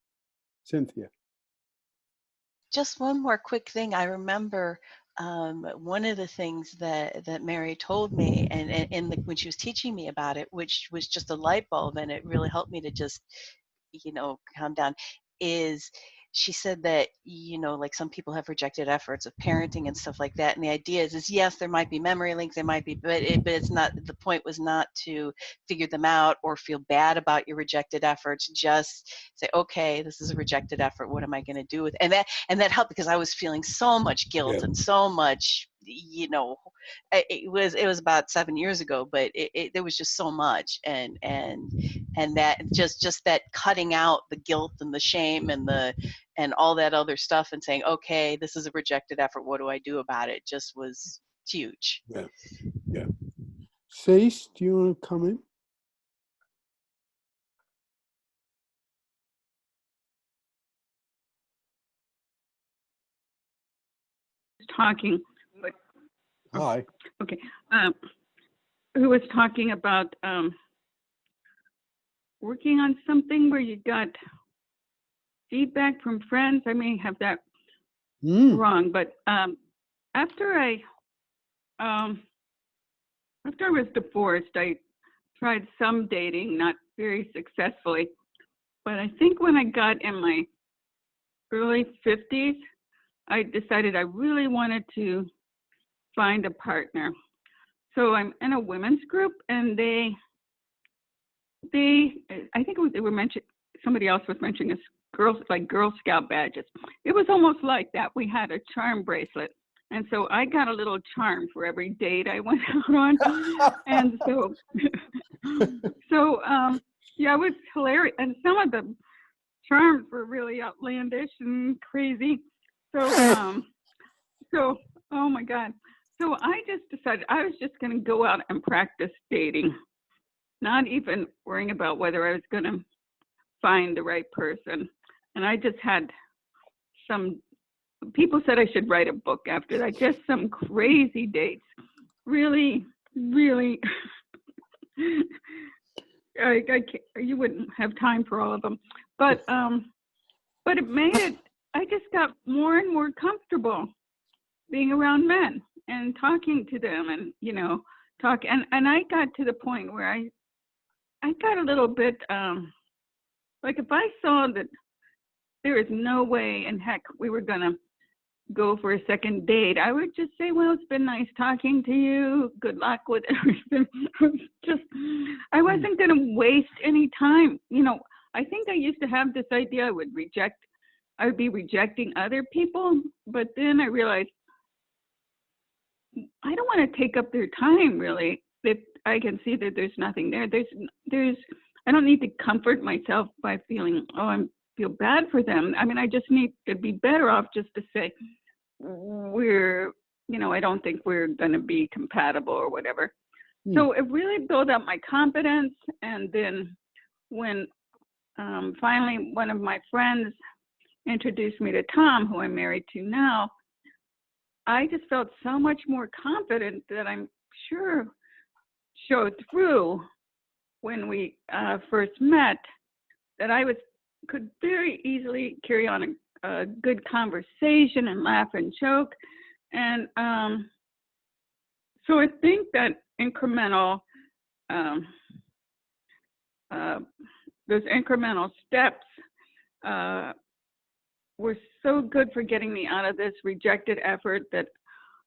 Cynthia. Just one more quick thing. I remember one of the things that Mary told me, and when she was teaching me about it, which was just a light bulb, and it really helped me to just, you know, calm down, is she said that, you know, like some people have rejected efforts of parenting and stuff like that. And the idea is yes, there might be memory links, there might be, but it's not, the point was not to figure them out or feel bad about your rejected efforts. Just say, okay, this is a rejected effort. What am I going to do with it? And that helped because I was feeling so much guilt and so much, you know, it was about 7 years ago, but there was just so much, and that just that cutting out the guilt and the shame and all that other stuff and saying, okay, this is a rejected effort, what do I do about it, just was huge. Yeah. Cease, do you want to come in? Talking. Hi. Okay. Who was talking about working on something where you got feedback from friends? I may have that wrong, but after I was divorced, I tried some dating, not very successfully. But I think when I got in my early 50s, I decided I really wanted to find a partner. So I'm in a women's group, and I think they were mentioning, somebody else was mentioning girls, like Girl Scout badges. It was almost like that. We had a charm bracelet. And so I got a little charm for every date I went out on. And so, yeah, it was hilarious. And some of the charms were really outlandish and crazy. So, oh my God. So I just decided I was just going to go out and practice dating, not even worrying about whether I was going to find the right person. And I just had some people said I should write a book after that, just some crazy dates. Really, really, I can't, you wouldn't have time for all of them. But it made it, I just got more and more comfortable being around men and talking to them and, you know, and I got to the point where I got a little bit, like if I saw that there is no way in heck we were gonna go for a second date, I would just say, well, it's been nice talking to you. Good luck with everything. I wasn't gonna waste any time. You know, I think I used to have this idea I would be rejecting other people, but then I realized I don't want to take up their time really. If I can see that there's nothing there, I don't need to comfort myself by feeling, oh, I feel bad for them. I mean, I just need to be better off just to say, I don't think we're going to be compatible or whatever. So it really built up my confidence. And then when finally one of my friends introduced me to Tom, who I'm married to now, I just felt so much more confident that I'm sure showed through when we first met, that I could very easily carry on a good conversation and laugh and joke. And so I think that those incremental steps were so good for getting me out of this rejected effort that,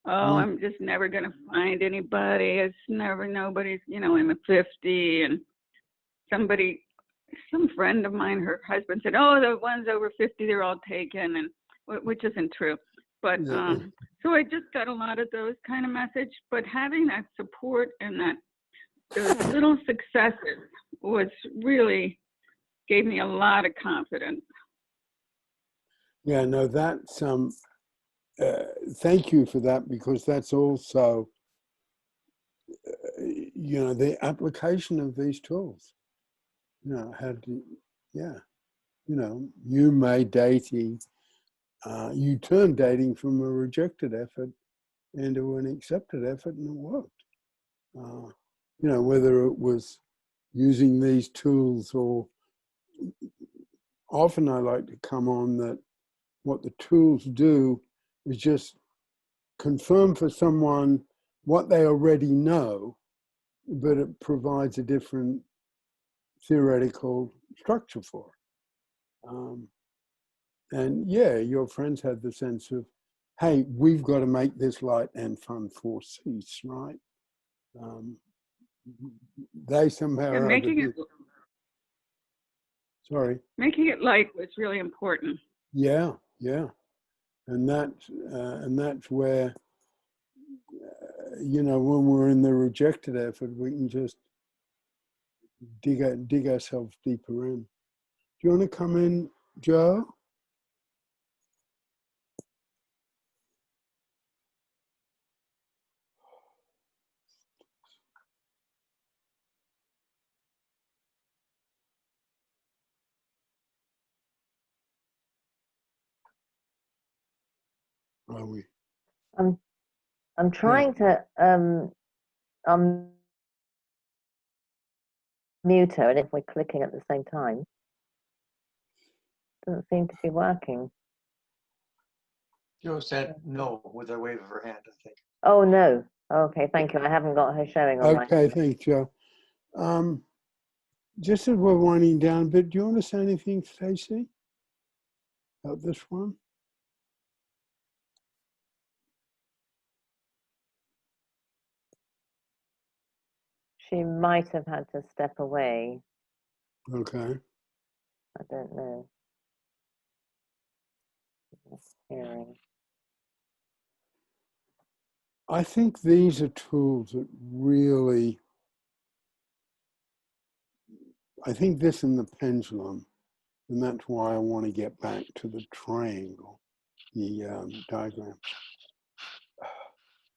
I'm just never going to find anybody. It's never nobody's, I'm a 50 and some friend of mine, her husband said, oh, the ones over 50, they're all taken, and which isn't true. But so I just got a lot of those kind of message, but having that support and those little successes was really gave me a lot of confidence. Yeah, no, that's thank you for that, because that's also the application of these tools. You made dating, you turned dating from a rejected effort into an accepted effort, and it worked. Whether it was using these tools, or often I like to come on that what the tools do is just confirm for someone what they already know, but it provides a different theoretical structure for it. And yeah, your friends had the sense of, hey, we've got to make this light and fun for cease, right? They somehow making it light was really important. Yeah, and that's where when we're in the rejected effort, we can just dig ourselves deeper in. Do you want to come in, Joe? Are we? I'm trying to unmute her, and if we're clicking at the same time, it doesn't seem to be working. Joe said no with a wave of her hand, I think. Oh no. Okay, thank you. I haven't got her showing on my. Okay, thanks, Joe. Just as we're winding down a bit, do you want to say anything, Stacey, about this one? She might have had to step away. Okay. I don't know. Hearing. I think these are tools that really, I think this and the pendulum And that's why I want to get back to the triangle, the diagram.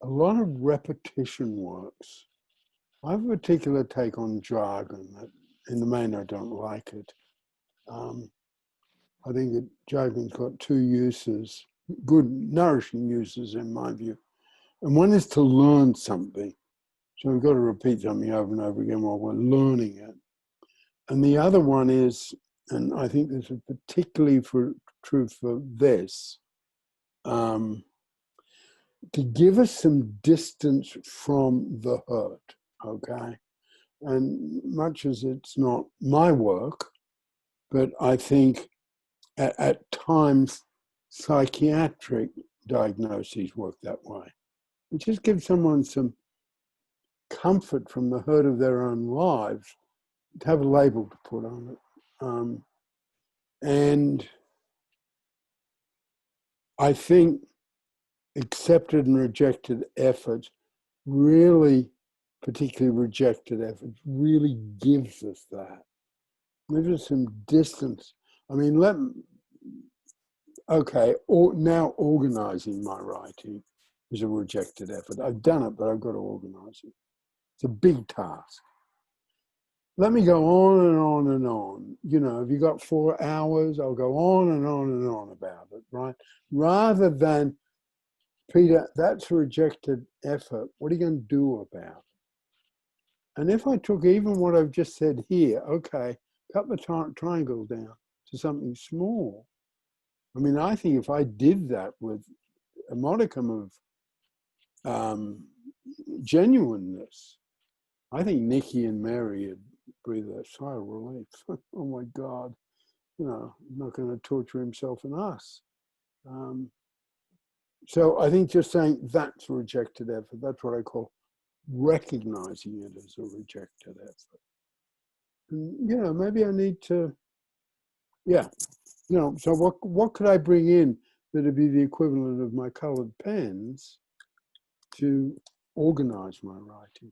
A lot of repetition works. I have a particular take on jargon that in the main I don't like it. I think that jargon's got two uses, good nourishing uses in my view. And one is to learn something. So we've got to repeat something over and over again while we're learning it. And the other one is, and I think this is particularly true for this, to give us some distance from the hurt, okay? And much as it's not my work, but I think at times psychiatric diagnoses work that way. It just gives someone some comfort from the hurt of their own lives to have a label to put on it. And I think accepted and rejected efforts really, particularly rejected efforts, really gives us that. Gives us some distance. I mean, now organizing my writing is a rejected effort. I've done it, but I've got to organize it. It's a big task. Let me go on and on and on. You know, if you got 4 hours, I'll go on and on and on about it, right? Rather than, Peter, that's a rejected effort. What are you going to do about it? And if I took even what I've just said here, okay, cut the triangle down to something small. I mean, I think if I did that with a modicum of genuineness, I think Nikki and Mary would breathe a sigh of relief. Oh my God, you know, I'm not going to torture himself and us. So I think just saying that's a rejected effort, that's what I call recognizing it as a rejected effort. And, you know, maybe I need to, so what could I bring in that would be the equivalent of my colored pens to organize my writing?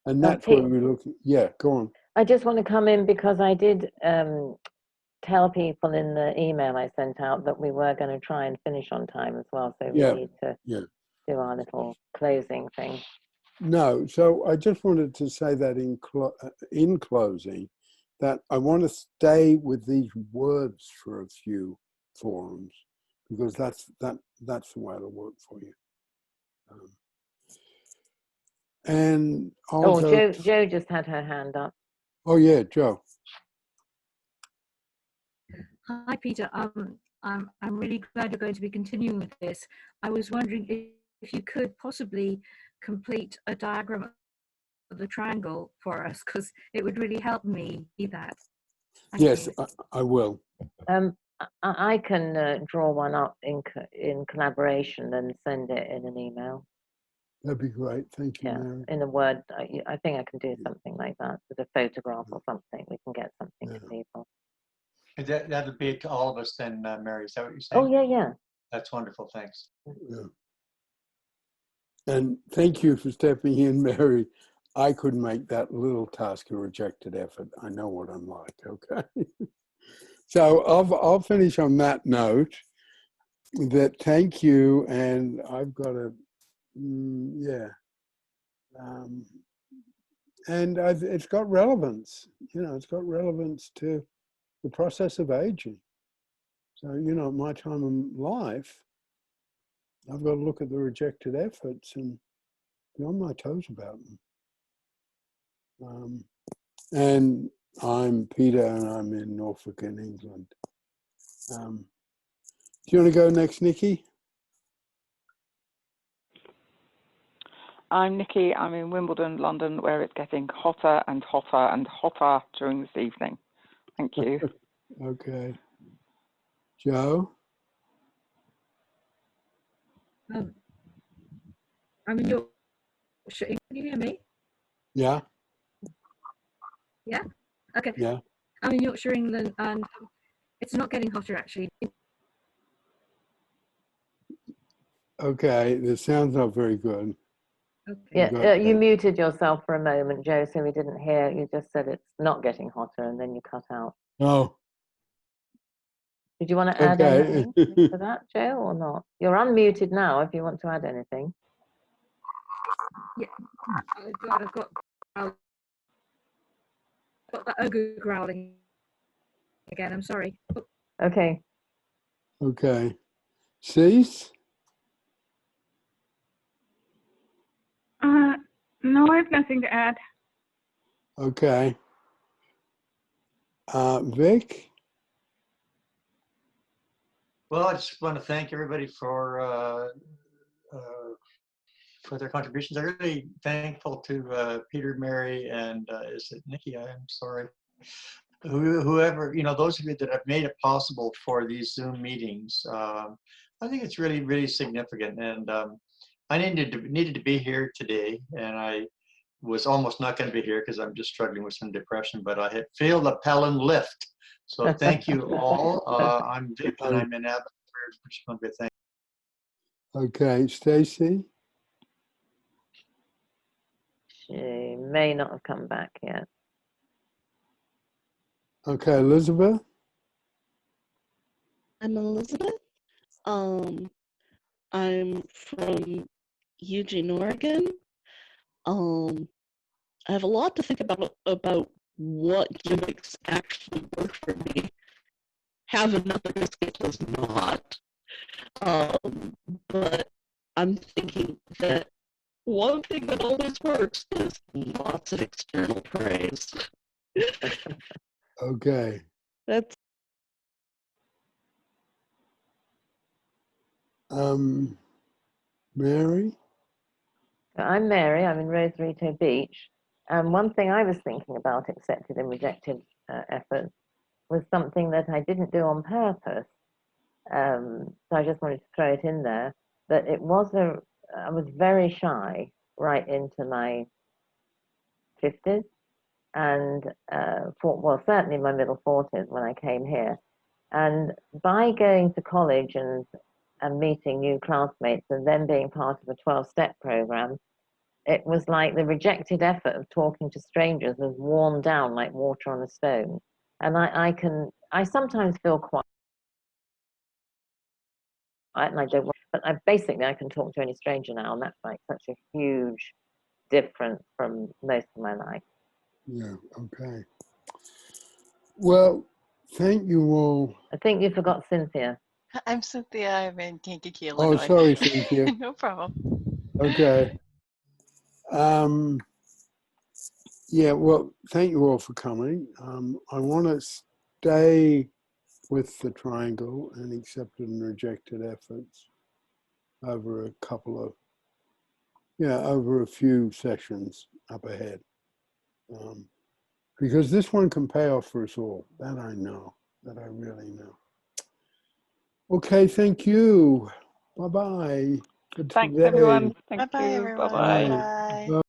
And that's where we're looking. Yeah, go on. I just want to come in because I did tell people in the email I sent out that we were going to try and finish on time as well. So we need to do our little closing thing. No, so I just wanted to say that in closing, that I want to stay with these words for a few forums because that's the way it'll work for you. And also, Jo just had her hand up. Oh yeah, Jo. Hi, Peter. I'm really glad you're going to be continuing with this. I was wondering if you could possibly complete a diagram of the triangle for us, because it would really help me see that. Yes, I will. I can draw one up in collaboration and send it in an email. That'd be great. Thank you, Mary. In a Word, I think I can do something like that with a photograph or something. We can get something to people. And that'll be to all of us then, Mary. Is that what you're saying? Oh, yeah. That's wonderful. Thanks. Yeah. And thank you for stepping in, Mary. I could make that little task a rejected effort. I know what I'm like, okay? So I'll finish on that note. That thank you, and I've got a, and it's got relevance. You know, it's got relevance to the process of aging. So, you know, at my time in life, I've got to look at the rejected efforts and be on my toes about them. And I'm Peter, and I'm in Norfolk in England. Do you want to go next, Nikki? I'm Nikki. I'm in Wimbledon, London, where it's getting hotter and hotter and hotter during this evening. Thank you. Okay. Jo? I'm in Yorkshire. Can you hear me? Yeah. Yeah? Okay. Yeah. I'm in Yorkshire, England, and it's not getting hotter, actually. Okay, the sound's not very good. Okay. Yeah, you muted yourself for a moment, Jo, so we didn't hear. You just said it's not getting hotter, and then you cut out. Oh, Did you want to add okay. anything to that, Joe, or not? You're unmuted now if you want to add anything. Yeah, I've got that ogre growling again. I'm sorry. Okay. Okay. Cease? No, I have nothing to add. Okay. Vic? Well, I just want to thank everybody for their contributions. I'm really thankful to Peter, Mary, and is it Nikki? I'm sorry. Whoever, those of you that have made it possible for these Zoom meetings. I think it's really, really significant. And I needed to be here today, and I was almost not going to be here because I'm just struggling with some depression, but I had feel the Pellin lift. So thank you all. I'm Vic, and I'm in Abbotsford, British Columbia. Thank you. Okay. Stacy? She may not have come back yet. Okay. Elizabeth? I'm Elizabeth. I'm from Eugene, Oregon. I have a lot to think about what gimmicks actually work for me. Have another biscuit does not. But I'm thinking that one thing that always works is lots of external praise. Okay. That's Mary? I'm Mary. I'm in Rosarito Beach. And one thing I was thinking about accepted and rejected efforts was something that I didn't do on purpose. So I just wanted to throw it in there. But I was very shy right into my 50s and certainly my middle 40s when I came here. And by going to college and meeting new classmates and then being part of a 12-step program, it was like the rejected effort of talking to strangers was worn down like water on a stone. And I sometimes feel quiet, and I don't want, but I can talk to any stranger now, and that's like such a huge difference from most of my life. Yeah. Okay. Well, thank you all. I think you forgot Cynthia. I'm Cynthia. I'm in Kankakee, Oh, Illinois. sorry, Cynthia. No problem. Okay. Yeah, well, thank you all for coming. I want to stay with the triangle and accepted and rejected efforts over over a few sessions up ahead. Because this one can pay off for us all. That I know, that I really know. Okay, thank you. Bye-bye. Good Thanks, today. everyone. Thank Bye-bye, you. everyone. Bye-bye. Bye-bye.